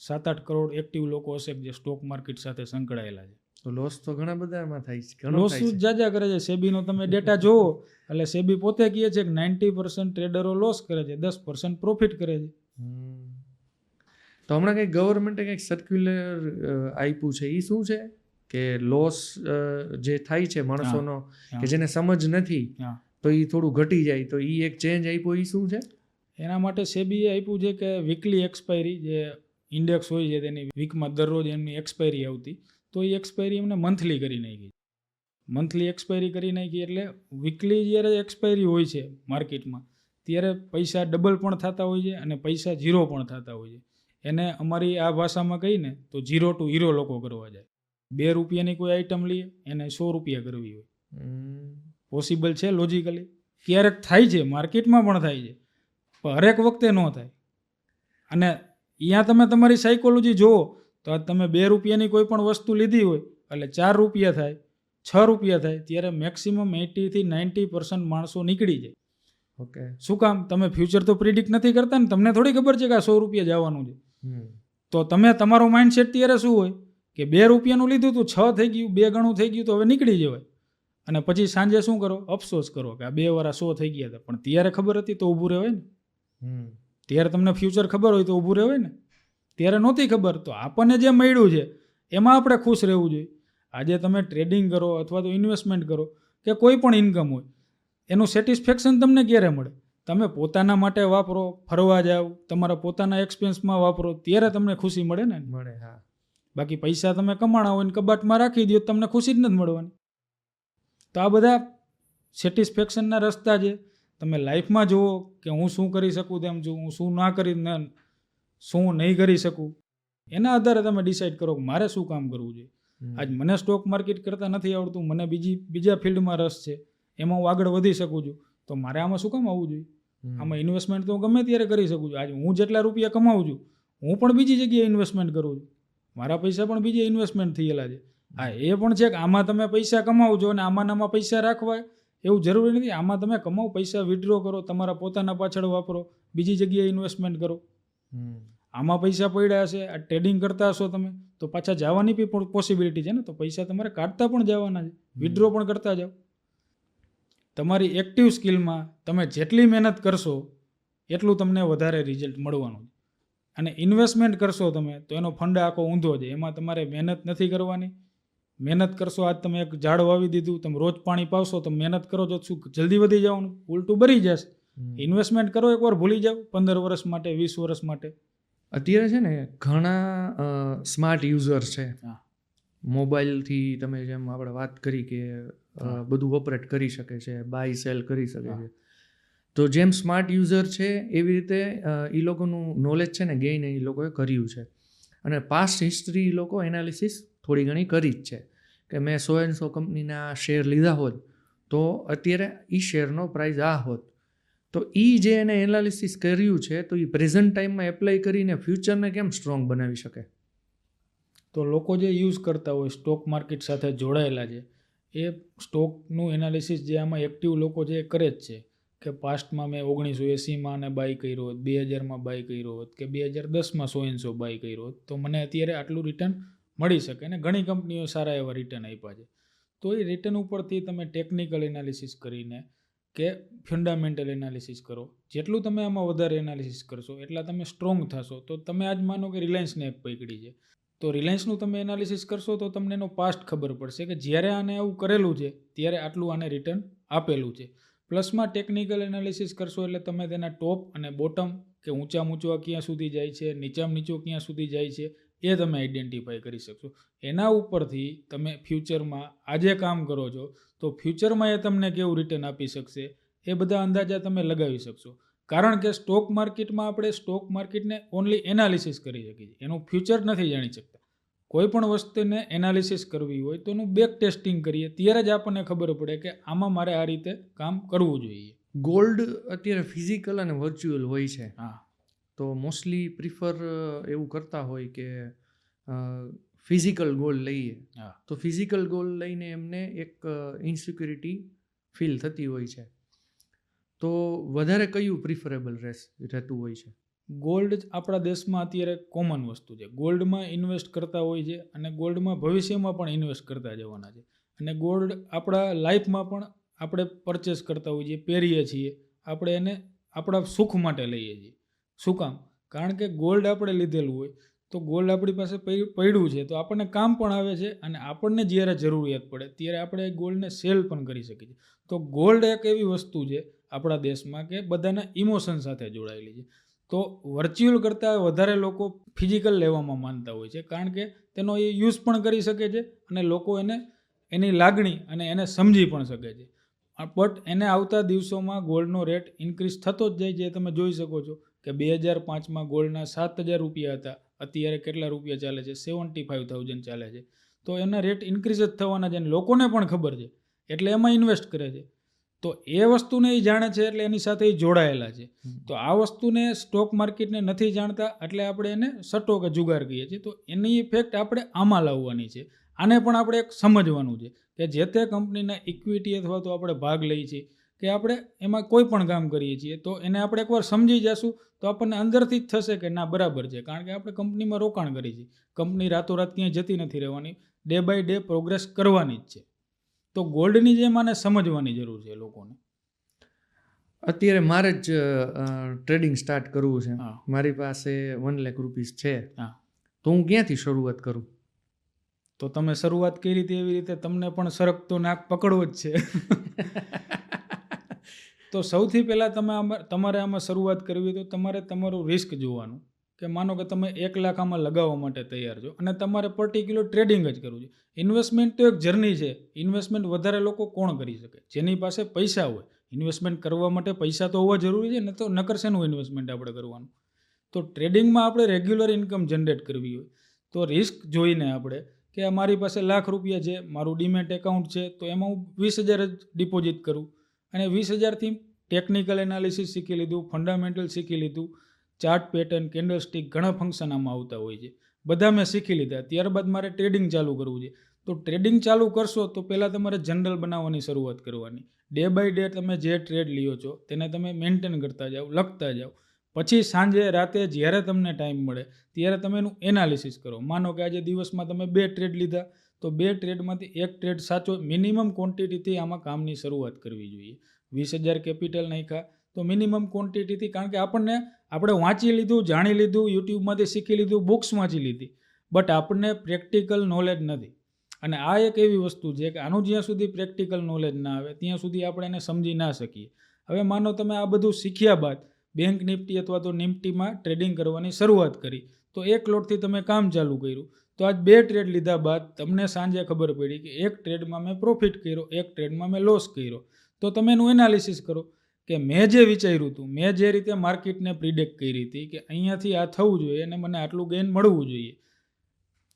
7-8 કરોડ એક્ટિવ લોકો હશે જે સ્ટોક માર્કેટ સાથે સંકળાયેલા છે. તો લોસ તો ઘણા બધામાં થાય છે. લોસ જાજા કરે છે. સેબીનો તમે ડેટા જોવો એટલે સેબી પોતે કહે છે કે 90% ટ્રેડરો લોસ કરે છે, 10% પ્રોફિટ કરે છે. તો હમણાં કંઈક ગવર્મેન્ટે કંઈક સર્ક્યુલર આપ્યું છે, એ શું છે કે લોસ જે થાય છે માણસોનો, કે જેને સમજ નથી, તો એ થોડું ઘટી જાય, તો એ એક ચેન્જ આપ્યો, એ શું છે? એના માટે સેબીએ આપ્યું છે કે વીકલી એક્સપાયરી, જે ઇન્ડેક્સ હોય છે તેની વીકમાં દરરોજ એમની એક્સપાયરી આવતી, તો એ એક્સપાયરી એમને મંથલી કરી નાખી. મંથલી એક્સપાયરી કરી નાખી એટલે વીકલી જ્યારે એક્સપાયરી હોય છે માર્કેટમાં ત્યારે પૈસા ડબલ પણ થતા હોય છે અને પૈસા ઝીરો પણ થતા હોય છે. એને અમારી આ ભાષામાં કહીને તો 0 to હીરો લોકો કરવા જાય. 2 રૂપિયાની કોઈ આઈટમ લઈએ એને 100 રૂપિયા કરવી હોય. પોસિબલ છે લોજિકલી? ક્યારેક થાય છે, માર્કેટમાં પણ થાય છે, પણ હરેક વખતે ન થાય. અને અહીંયા તમે તમારી સાયકોલોજી જુઓ તો તમે 2 રૂપિયાની કોઈ પણ વસ્તુ લીધી હોય એટલે 4 રૂપિયા થાય, 6 રૂપિયા થાય, ત્યારે મેક્સિમમ 80 થી 90% માણસો નીકળી જાય. ઓકે, શું કામ? તમે ફ્યુચર તો પ્રિડિક્ટ નથી કરતા ને. તમને થોડી ખબર છે કે આ 100 રૂપિયા જવાનું છે. તો તમે તમારો માઇન્ડસેટ ત્યારે શું હોય કે 2 રૂપિયાનું લીધું તો 6 થઈ ગયું, 2 ગણું થઈ ગયું, તો હવે નીકળી જવાય. અને પછી સાંજે શું કરો? અફસોસ કરો કે આ 2 વાર 100 થઈ ગયા હતા. પણ ત્યારે ખબર હતી તો ઊભું રહેવાય ને. ત્યારે તમને ફ્યુચર ખબર હોય તો ઊભું રહેવાય ને. ત્યારે નહોતી ખબર, તો આપણને જે મળ્યું છે એમાં આપણે ખુશ રહેવું જોઈએ. આજે તમે ટ્રેડિંગ કરો અથવા તો ઇન્વેસ્ટમેન્ટ કરો કે કોઈ પણ ઇન્કમ હોય, એનું સેટિસ્ફેક્શન તમને ક્યારે મળે? તમે પોતાના માટે વાપરો, ફરવા જાઓ, તમારા પોતાના એક્સપેન્સમાં વાપરો, ત્યારે તમને ખુશી મળે ને. મળે, હા. બાકી પૈસા તમે કમાણા હોય ને કબાટમાં રાખી દો, તમને ખુશી જ નથી મળવાની. તો આ બધા સેટિસ્ફેક્શનના રસ્તા છે. તમે લાઈફમાં જુઓ કે હું શું કરી શકું તેમ છું, હું શું ના કરી, શું નહીં કરી શકું, એના આધારે તમે ડિસાઈડ કરો કે મારે શું કામ કરવું જોઈએ. આજ મને સ્ટોક માર્કેટ કરતાં નથી આવડતું, મને બીજા ફિલ્ડમાં રસ છે, એમાં હું આગળ વધી શકું છું, તો મારે આમાં શું કામ આવવું જોઈએ? આમાં ઇન્વેસ્ટમેન્ટ તો હું ગમે ત્યારે કરી શકું છું. આજે હું જેટલા રૂપિયા કમાઉં છું, હું પણ બીજી જગ્યાએ ઇન્વેસ્ટમેન્ટ કરું છું. મારા પૈસા પણ બીજે ઇન્વેસ્ટમેન્ટ થયેલા છે. હા, એ પણ છે કે આમાં તમે પૈસા કમાવજો અને આમાં ને આમાં પૈસા રાખવા એવું જરૂરી નથી. આમાં તમે કમાવો, પૈસા વિડ્રો કરો, તમારા પોતાના પાછળ વાપરો, બીજી જગ્યાએ ઇન્વેસ્ટમેન્ટ કરો. આમાં પૈસા પડ્યા હશે, આ ટ્રેડિંગ કરતા હશો તમે, તો પાછા જવાની બી પોસિબિલિટી છે ને. તો પૈસા તમારે કાઢતા પણ જવાના છે, વિડ્રો પણ કરતા જાઓ. તમારી એક્ટિવ સ્કિલમાં તમે જેટલી મહેનત કરશો એટલું તમને વધારે રિઝલ્ટ મળવાનું છે. અને ઇન્વેસ્ટમેન્ટ કરશો તમે તો એનો ફંડ આખો ઊંધો છે. એમાં તમારે મહેનત નથી કરવાની. મહેનત કરશો, આજ તમે એક ઝાડ વાવી દીધું, તમે રોજ પાણી પાવશો, તમે મહેનત કરો તો શું જલ્દી વધી જવાનું? ઉલટું બરી જશે. ઇન્વેસ્ટમેન્ટ કરો, એકવાર ભૂલી જાઓ, 15 વર્ષ માટે, 20 વર્ષ માટે. અત્યારે છે ને ઘણા સ્માર્ટ યુઝર છે. હા. મોબાઈલથી તમે જેમ આપણે વાત કરી કે બધું ઓપરેટ કરી શકે છે, બાય સેલ કરી શકે છે. તો જેમ સ્માર્ટ યુઝર છે એવી રીતે એ લોકોનું નોલેજ છે ને ગેઇન એ લોકોએ કર્યું છે. અને પાસ્ટ હિસ્ટ્રી એ લોકો એનાલિસિસ થોડી ઘણી કરી જ છે કે મેં 100 કંપનીના શેર લીધા હોત તો અત્યારે એ શેરનો પ્રાઇસ આ હોત. તો એ જે એને એનાલિસિસ કર્યું છે તો એ પ્રેઝન્ટ ટાઈમમાં એપ્લાય કરીને ફ્યુચરને કેમ સ્ટ્રોંગ બનાવી શકે? તો લોકો જે યુઝ કરતા હોય, સ્ટોક માર્કેટ સાથે જોડાયેલા છે, એ સ્ટોકનું એનાલિસિસ જે આમાં એક્ટિવ લોકો જે કરે જ છે કે પાસ્ટમાં મેં 1980માં ને બાય કર્યો હોત, 2000માં બાય કર્યો હોત કે 2010માં 100 બાય કર્યો હોત તો મને અત્યારે આટલું રિટર્ન મળી શકે. ને ઘણી કંપનીઓ સારા એવા રિટર્ન આપ્યા છે. તો એ રિટર્ન ઉપરથી તમે ટેકનિકલ એનાલિસિસ કરીને કે ફંડામેન્ટલ એનાલિસિસ કરો. જેટલું તમે આમાં વધારે એનાલિસિસ કરશો એટલા તમે સ્ટ્રોંગ થશો. તો તમે આજ માનો કે રિલાયન્સને એક પકડી છે, તો રિલાયન્સનું તમે એનાલિસિસ કરશો તો તમને એનો પાસ્ટ ખબર પડશે કે જ્યારે આને આવું કરેલું છે ત્યારે આટલું આને રિટર્ન આપેલું છે. પ્લસમાં ટેકનિકલ એનાલિસિસ કરશો એટલે તમે તેના ટોપ અને બોટમ કે ઊંચા ક્યાં સુધી જાય છે, નીચો ક્યાં સુધી જાય છે, એ તમે આઈડેન્ટિફાઈ કરી શકશો. એના ઉપરથી તમે ફ્યુચરમાં આજે કામ કરો છો તો ફ્યુચરમાં એ તમને કેવું રિટર્ન આપી શકશે એ બધા અંદાજા તમે લગાવી શકશો. કારણ કે સ્ટોક માર્કેટમાં આપણે સ્ટોક માર્કેટને ઓનલી એનાલિસિસ કરી શકીએ છીએ, એનું ફ્યુચર નથી જાણી શકતા. કોઈ પણ વસ્તુને એનાલિસિસ કરવી હોય તો એનું બેક ટેસ્ટિંગ કરીએ ત્યારે જ આપણને ખબર પડે કે આમાં મારે આ રીતે કામ કરવું જોઈએ. ગોલ્ડ અત્યારે ફિઝિકલ અને વર્ચ્યુઅલ હોય છે. હા, તો મોસ્ટલી પ્રિફર એવું કરતા હોય કે ફિઝિકલ ગોલ્ડ લઈએ. હા. તો ફિઝિકલ ગોલ્ડ લઈને એમને એક ઇનસિક્યુરિટી ફીલ થતી હોય છે. તો વધારે કયું પ્રિફરેબલ રહેતું હોય છે? ગોલ્ડ જ આપણા દેશમાં અત્યારે કોમન વસ્તુ છે. ગોલ્ડમાં ઇન્વેસ્ટ કરતા હોય છે અને ગોલ્ડમાં ભવિષ્યમાં પણ ઇન્વેસ્ટ કરતા જવાના છે. અને ગોલ્ડ આપણા લાઈફમાં પણ આપણે પરચેસ કરતા હોઈએ છીએ, પહેરીએ છીએ, આપણે એને આપણા સુખ માટે લઈએ છીએ. શું કામ? કારણ કે ગોલ્ડ આપણે લીધેલું હોય તો ગોલ્ડ આપણી પાસે પડ્યું છે તો આપણને કામ પણ આવે છે અને આપણને જ્યારે જરૂરિયાત પડે ત્યારે આપણે ગોલ્ડને સેલ પણ કરી શકીએ છીએ. તો ગોલ્ડ એક એવી વસ્તુ છે આપણા દેશમાં કે બધાના ઇમોશન સાથે જોડાયેલી છે. તો વર્ચ્યુઅલ કરતાં વધારે લોકો ફિઝિકલ લેવામાં માનતા હોય છે કારણ કે તેનો એ યુઝ પણ કરી શકે છે અને લોકો એને એની લાગણી અને એને સમજી પણ શકે છે. બટ એને આવતા દિવસોમાં ગોલ્ડનો રેટ ઇન્ક્રીઝ થતો જ જાય છે. તમે જોઈ શકો છો કે 2005માં ગોલ્ડના 7,000 રૂપિયા હતા, અત્યારે કેટલા રૂપિયા ચાલે છે? 75,000 ચાલે છે. તો એના રેટ ઇન્ક્રીઝ જ થવાના છે અને લોકોને પણ ખબર છે એટલે એમાં ઇન્વેસ્ટ કરે છે. તો એ વસ્તુને એ જાણે છે એટલે એની સાથે એ જોડાયેલા છે. તો આ વસ્તુને સ્ટોક માર્કેટને નથી જાણતા એટલે આપણે એને સટ્ટો કે જુગાર કહીએ છીએ. તો એની ઇફેક્ટ આપણે આમાં લાવવાની છે. આને પણ આપણે એક સમજવાનું છે કે જે તે કંપનીના ઇક્વિટી અથવા તો આપણે ભાગ લઈએ છીએ કે આપણે એમાં કોઈ પણ કામ કરીએ છીએ તો એને આપણે એકવાર સમજી જશું તો આપણને અંદરથી જ થશે કે ના બરાબર છે. કારણ કે આપણે કંપનીમાં રોકાણ કરીએ છીએ. કંપની રાતોરાત ક્યાંય જતી નથી રહેવાની, ડે બાય ડે પ્રોગ્રેસ કરવાની જ છે. તો ગોલ્ડની જેમ આને સમજવાની જરૂર છે લોકોને. અત્યારે મારે જ ટ્રેડિંગ સ્ટાર્ટ કરવું છે. હા. મારી પાસે 1 લાખ રૂપીસ છે. હા. તો હું ક્યાંથી શરૂઆત કરું? તો તમે શરૂઆત કરી હતી એવી રીતે તમને પણ સરકતો નાક પકડવો જ છે. તો સૌથી પહેલાં તમારે આમાં શરૂઆત કરવી તો તમારે તમારું રિસ્ક જોવાનું કે માનો કે તમે 1 લાખ આમાં લગાવવા માટે તૈયાર છો અને તમારે પર્ટિક્યુલર ટ્રેડિંગ જ કરવું છે. ઇન્વેસ્ટમેન્ટ તો એક જર્ની છે. ઇન્વેસ્ટમેન્ટ વધારે લોકો કોણ કરી શકે? જેની પાસે પૈસા હોય. ઇન્વેસ્ટમેન્ટ કરવા માટે પૈસા તો હોવા જરૂરી છે ને, તો નકર શેનું ઇન્વેસ્ટમેન્ટ આપણે કરવાનું? તો ટ્રેડિંગમાં આપણે રેગ્યુલર ઇન્કમ જનરેટ કરવી હોય તો રિસ્ક જોઈને આપણે કે મારી પાસે 1 લાખ રૂપિયા છે, મારું ડીમેટ એકાઉન્ટ છે તો એમાં હું 20,000 જ ડિપોઝિટ કરું અને 20,000થી ટેકનિકલ એનાલિસિસ શીખી લીધું, ફંડામેન્ટલ શીખી લીધું, ચાર્ટ પેટર્ન, કેન્ડલસ્ટિક, ઘણા ફંક્શન આમાં આવતા હોય છે, બધા મેં શીખી લીધા. ત્યારબાદ મારે ટ્રેડિંગ ચાલુ કરવું છે તો ટ્રેડિંગ ચાલુ કરશો તો પહેલાં તમારે જનરલ બનાવવાની શરૂઆત કરવાની. ડે બાય ડે તમે જે ટ્રેડ લ્યો છો તેને તમે મેન્ટેન કરતા જાઓ, લખતા જાઓ. પછી સાંજે રાતે જ્યારે તમને ટાઈમ મળે ત્યારે તમે એનું એનાલિસિસ કરો. માનો કે આજે દિવસમાં તમે 2 ટ્રેડ લીધા, તો 2 ટ્રેડમાંથી એક ટ્રેડ સાચો, મિનિમમ ક્વોન્ટિટીથી આમાં કામની શરૂઆત કરવી જોઈએ. 20,000 કેપિટલ નાખ્યા તો મિનિમમ ક્વોન્ટિટીથી, કારણ કે આપણે વાંચી લીધું, જાણી લીધું, યુટ્યુબમાંથી શીખી લીધું, બુક્સ વાંચી લીધી, બટ આપણને પ્રેક્ટિકલ નોલેજ નથી. અને આ એક એવી વસ્તુ છે કે આનું જ્યાં સુધી પ્રેક્ટિકલ નોલેજ ના આવે ત્યાં સુધી આપણે એને સમજી ના શકીએ. હવે માનો તમે આ બધું શીખ્યા બાદ બેંક નિફ્ટી અથવા તો નિફ્ટીમાં ટ્રેડિંગ કરવાની શરૂઆત કરી, તો એક લોટથી તમે કામ ચાલુ કર્યું, તો આજ 2 ટ્રેડ લીધા બાદ તમને સાંજે ખબર પડી કે એક ટ્રેડમાં મેં પ્રોફિટ કર્યો, એક ટ્રેડમાં મેં લોસ કર્યો. તો તમે એનું એનાલિસિસ કરો કે મેં જે વિચાર્યું હતું, મેં જે રીતે માર્કેટને પ્રિડિક્ટ કરી હતી કે અહીંયાથી આ થવું જોઈએ અને મને આટલું ગેઇન મળવું જોઈએ,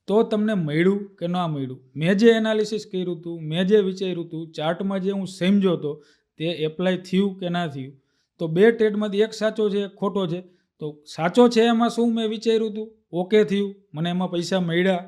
તો તમને મળ્યું કે ના મળ્યું? મેં જે એનાલિસિસ કર્યું હતું, મેં જે વિચાર્યું હતું, ચાર્ટમાં જે હું સમજ્યો હતો તે એપ્લાય થયું કે ના થયું? તો 2 ટ્રેડમાંથી એક સાચો છે, એક ખોટો છે. તો સાચો છે એમાં શું મેં વિચાર્યું હતું, ઓકે થયું, મને એમાં પૈસા મળ્યા,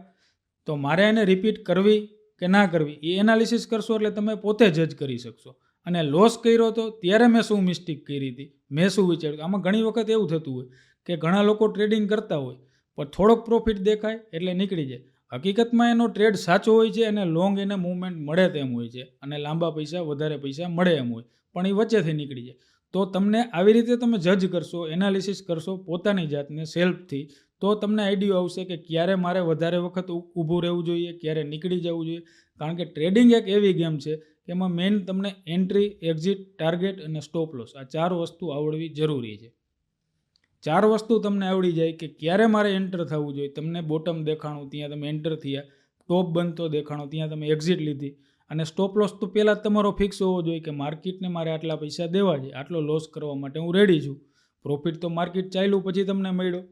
તો મારે એને રિપીટ કરવી કે ના કરવી, એ એનાલિસિસ કરશો એટલે તમે પોતે જજ કરી શકશો. અને લોસ કર્યો તો ત્યારે મેં શું મિસ્ટેક કરી હતી, મેં શું વિચાર્યું. આમાં ઘણી વખત એવું થતું હોય કે ઘણા લોકો ટ્રેડિંગ કરતા હોય પણ થોડોક પ્રોફિટ દેખાય એટલે નીકળી જાય. હકીકતમાં એનો ટ્રેડ સાચો હોય છે અને લોંગ એને મૂવમેન્ટ મળે તેમ હોય છે અને લાંબા પૈસા, વધારે પૈસા મળે એમ હોય, પણ એ વચ્ચેથી નીકળી જાય. તો તમને આવી રીતે તમે જજ કરશો, એનાલિસિસ કરશો પોતાની જાતને સેલ્ફથી, તો તમને આઈડિયા આવશે કે ક્યારે મારે વધારે વખત ઊભું રહેવું જોઈએ, ક્યારે નીકળી જવું જોઈએ. કારણ કે ટ્રેડિંગ એક એવી ગેમ છે કે એમાં મેઇન તમને એન્ટ્રી, એક્ઝિટ, ટાર્ગેટ અને સ્ટોપ લોસ, આ 4 વસ્તુ આવડવી જરૂરી છે. 4 વસ્તુ તમને આવડી જાય કે ક્યારે મારે એન્ટર થવું જોઈએ, તમને બોટમ દેખાણું ત્યાં તમે એન્ટર થયા, ટોપ બનતો દેખાણો ત્યાં તમે એક્ઝિટ લીધી, અને સ્ટોપ લોસ તો પહેલાં તમારો ફિક્સ હોવો જોઈએ કે માર્કેટને મારે આટલા પૈસા દેવા છે, આટલો લોસ કરવા માટે હું રેડી છું. પ્રોફિટ તો માર્કેટ ચાલ્યું પછી તમને મળ્યો,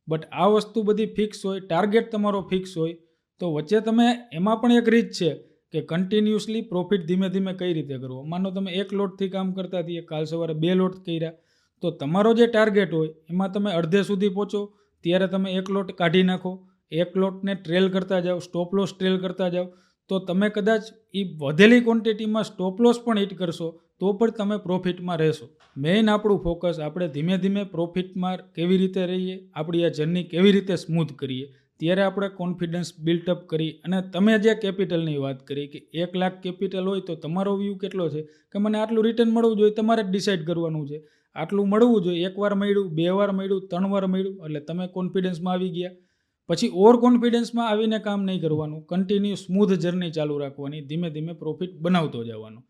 બટ આ વસ્તુ બધી ફિક્સ હોય, ટાર્ગેટ તમારો ફિક્સ હોય. તો વચ્ચે તમે એમાં પણ એક રીત છે કે કન્ટિન્યુઅસલી પ્રોફિટ ધીમે ધીમે કઈ રીતે કરવો. માનો તમે 1 લોટથી કામ કરતા હતી, કાલ સવારે 2 લોટ કર્યા, તો તમારો જે ટાર્ગેટ હોય એમાં તમે અડધે સુધી પહોંચો ત્યારે તમે 1 લોટ કાઢી નાખો, 1 લોટને ટ્રેલ કરતા જાઓ, સ્ટોપ લોસ ટ્રેલ કરતા જાઓ. તો તમે કદાચ એ વધેલી ક્વોન્ટિટીમાં સ્ટોપ લોસ પણ હિટ કરશો તો પણ તમે પ્રોફિટમાં રહેશો. મેઇન આપણું ફોકસ આપણે ધીમે ધીમે પ્રોફિટમાં કેવી રીતે રહીએ, આપણી આ જર્ની કેવી રીતે સ્મૂથ કરીએ, ત્યારે આપણે કોન્ફિડન્સ બિલ્ટઅપ કરી. અને તમે જે કેપિટલની વાત કરી કે 1 લાખ કેપિટલ હોય તો તમારો વ્યૂ કેટલો છે કે મને આટલું રિટર્ન મળવું જોઈએ, તમારે જ ડિસાઇડ કરવાનું છે. આટલું મળવું જોઈએ, 1 વાર મળ્યું, 2 વાર મળ્યું, 3 વાર મળ્યું એટલે તમે કોન્ફિડન્સમાં આવી ગયા. પછી ઓવર કોન્ફિડન્સમાં આવીને કામ નહીં કરવાનું, કન્ટિન્યુ સ્મૂથ જર્ની ચાલુ રાખવાની, ધીમે ધીમે પ્રોફિટ બનાવતો જવાનું.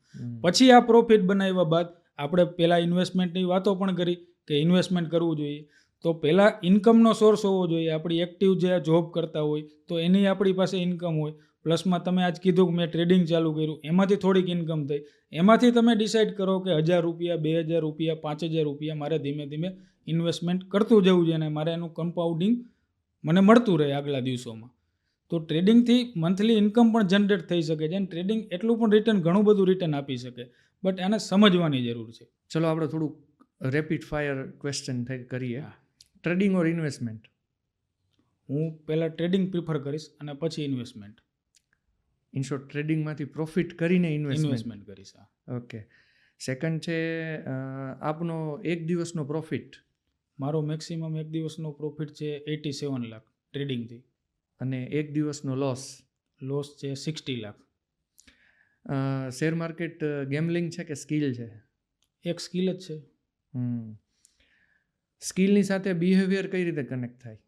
પછી આ પ્રોફિટ બનાવ્યા બાદ આપણે પહેલાં ઇન્વેસ્ટમેન્ટની વાતો પણ કરી કે ઇન્વેસ્ટમેન્ટ કરવું જોઈએ. તો પહેલાં ઇન્કમનો સોર્સ હોવો જોઈએ. આપણી એક્ટિવ જે જોબ કરતા હોય તો એની આપણી પાસે ઇન્કમ હોય, પ્લસમાં તમે આજ કીધું કે મેં ટ્રેડિંગ ચાલુ કર્યું, એમાંથી થોડીક ઇન્કમ થઈ, એમાંથી તમે ડિસાઇડ કરો કે 1,000 રૂપિયા, 2,000 રૂપિયા, 5,000 રૂપિયા મારે ધીમે ધીમે ઇન્વેસ્ટમેન્ટ કરતું જવું છે અને મારે એનું કમ્પાઉન્ડિંગ મને મળતું રહે આગલા દિવસોમાં. તો ટ્રેડિંગથી મંથલી ઇન્કમ પણ જનરેટ થઈ શકે છે અને ટ્રેડિંગ એટલું પણ રિટર્ન, ઘણું બધું રિટર્ન આપી શકે, બટ એને સમજવાની જરૂર છે. ચલો આપણે થોડુંક રેપિડ ફાયર ક્વેશ્ચન કરીએ. ટ્રેડિંગ ઓર ઇન્વેસ્ટમેન્ટ? હું પહેલાં ટ્રેડિંગ પ્રિફર કરીશ અને પછી ઇન્વેસ્ટમેન્ટ. ઇન શોર્ટ, ટ્રેડિંગમાંથી પ્રોફિટ કરીને ઇન્વેસ્ટમેન્ટ કરીશ. ઓકે. સેકન્ડ છે આપનો એક દિવસનો પ્રોફિટ? મારો મેક્સિમમ એક દિવસનો પ્રોફિટ છે 87 લાખ ટ્રેડિંગથી. અને એક દિવસનો લોસ છે 60 લાખ. શેર માર્કેટ ગેમલિંગ છે કે સ્કિલ છે? એક સ્કિલ જ છે. સ્કિલની સાથે બિહેવિયર કઈ રીતે કનેક્ટ થાય?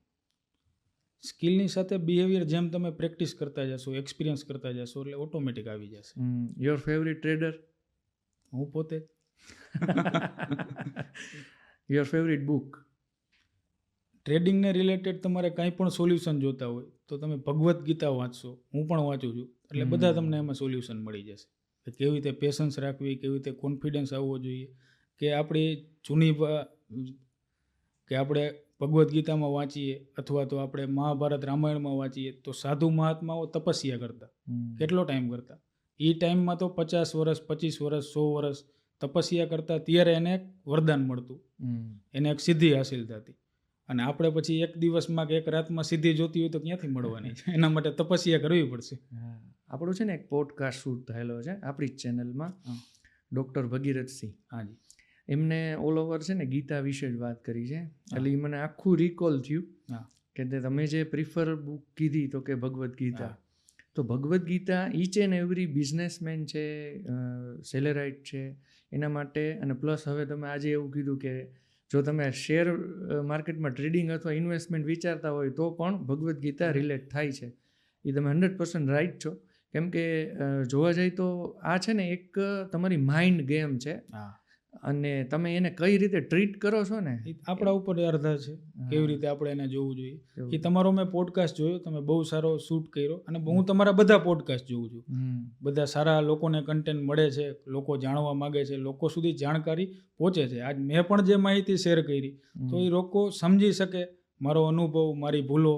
સ્કિલની સાથે બિહેવિયર જેમ તમે પ્રેક્ટિસ કરતા જશો, એક્સપિરિયન્સ કરતા જશો એટલે ઓટોમેટિક આવી જશે. Your favourite trader? હું પોતે. Your favourite book? ટ્રેડિંગને રિલેટેડ તમારે કાંઈ પણ સોલ્યુશન જોતા હોય તો તમે ભગવદ્ ગીતા વાંચશો, હું પણ વાંચું છું, એટલે બધા તમને એમાં સોલ્યુશન મળી જશે. કે કેવી રીતે પેશન્સ રાખવી, કેવી રીતે કોન્ફિડન્સ આવવો જોઈએ, કે આપણી જૂની કે આપણે ભગવદ્ ગીતામાં વાંચીએ અથવા તો આપણે મહાભારત, રામાયણમાં વાંચીએ તો સાધુ મહાત્માઓ તપસ્યા કરતા, કેટલો ટાઈમ કરતા? એ ટાઈમમાં તો 50 વર્ષ, 25 વર્ષ, 100 વર્ષ તપસ્યા કરતા, ત્યારે એને એક વરદાન મળતું, એને એક સિદ્ધિ હાસિલ થતી. અને આપણે પછી એક દિવસમાં કે એક રાતમાં સિદ્ધિ જોતી હોય તો ક્યાંથી મળવાની? એના માટે તપસ્યા કરવી પડશે. આપણો છે ને એક પોડકાસ્ટ શૂટ થયેલો છે આપણી જ ચેનલમાં, હા. ડૉક્ટર ભગીરથસિંહ. હાજી. એમને ઓલ ઓવર છે ને ગીતા વિશે જ વાત કરી છે. એટલે એ મને આખું રિકોલ થયું હા. કે તમે જે પ્રિફર બુક કીધી તો કે ભગવદ્ ગીતા. હા. તો Bhagavad Gita each and every businessman છે, સેલેરાઇટ છે, એના માટે. અને પ્લસ હવે તમે આજે એવું કીધું કે જો તમે શેર માર્કેટમાં ટ્રેડિંગ અથવા ઇન્વેસ્ટમેન્ટ વિચારતા હોય તો પણ ભગવદ્ ગીતા રિલેટ થાય છે. એ તમે 100% રાઈટ છો. કેમ કે જોવા જઈએ તો આ છે ને એક તમારી માઇન્ડ ગેમ છે, હા. અને તમે એને કઈ રીતે ટ્રીટ કરો છો ને એ આપણા ઉપર આધાર છે કેવી રીતે આપણે એને જોવું જોઈએ. એ તમારો મેં પોડકાસ્ટ જોયો, તમે બહુ સારો શૂટ કર્યો, અને હું તમારા બધા પોડકાસ્ટ જોઉં છું. બધા સારા લોકોને કન્ટેન્ટ મળે છે, લોકો જાણવા માગે છે, લોકો સુધી જાણકારી પહોંચે છે. આજ મેં પણ જે માહિતી શેર કરી તો એ લોકો સમજી શકે મારો અનુભવ, મારી ભૂલો,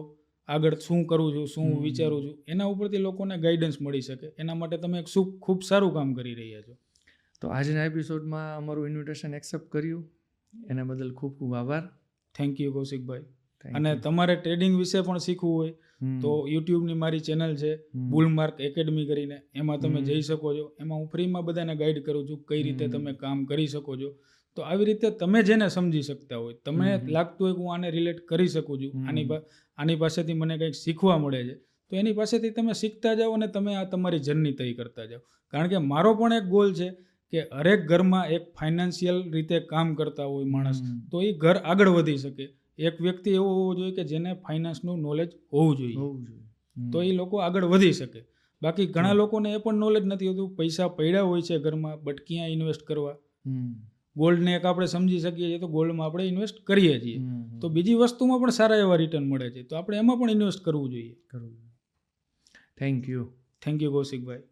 આગળ શું કરું છું, શું વિચારું છું, એના ઉપરથી લોકોને ગાઈડન્સ મળી શકે. એના માટે તમે એક ખૂબ સારું કામ કરી રહ્યા છો. તો આજના એપિસોડમાં અમારું ઇન્વિટેશન એક્સેપ્ટ કર્યું એના બદલ ખૂબ ખૂબ આભાર. Thank you Kaushikbhai. અને તમારે ટ્રેડિંગ વિશે પણ શીખવું હોય તો યુટ્યુબની મારી ચેનલ છે બુલમાર્ક એકેડમી કરીને, એમાં તમે જઈ શકો છો. એમાં હું ફ્રીમાં બધાને ગાઈડ કરું છું કઈ રીતે તમે કામ કરી શકો છો. તો આવી રીતે તમે જેને સમજી શકતા હોય, તમને લાગતું હોય કે હું આને રિલેટ કરી શકું છું, આની પાસેથી મને કંઈક શીખવા મળે છે, તો એની પાસેથી તમે શીખતા જાઓ અને તમે આ તમારી જર્ની તય કરતા જાઓ. કારણ કે મારો પણ એક ગોલ છે કે હરેક ઘરમાં એક ફાઇનાન્શિયલ રીતે કામ કરતા હોય માણસ, તો એ ઘર આગળ વધી શકે. એક વ્યક્તિ એવો હોવો જોઈએ કે જેને ફાઇનાન્સનું નોલેજ હોવું જોઈએ, તો એ લોકો આગળ વધી શકે. બાકી ઘણા લોકોને એ પણ નોલેજ નથી હોતું, પૈસા પડ્યા હોય છે ઘરમાં, બટ ક્યાં ઇન્વેસ્ટ કરવા. ગોલ્ડને એક આપણે સમજી શકીએ છીએ તો ગોલ્ડમાં આપણે ઇન્વેસ્ટ કરીએ છીએ, તો બીજી વસ્તુમાં પણ સારા એવા રિટર્ન મળે છે, તો આપણે એમાં પણ ઇન્વેસ્ટ કરવું જોઈએ. Thank you. Thank you Kaushikbhai.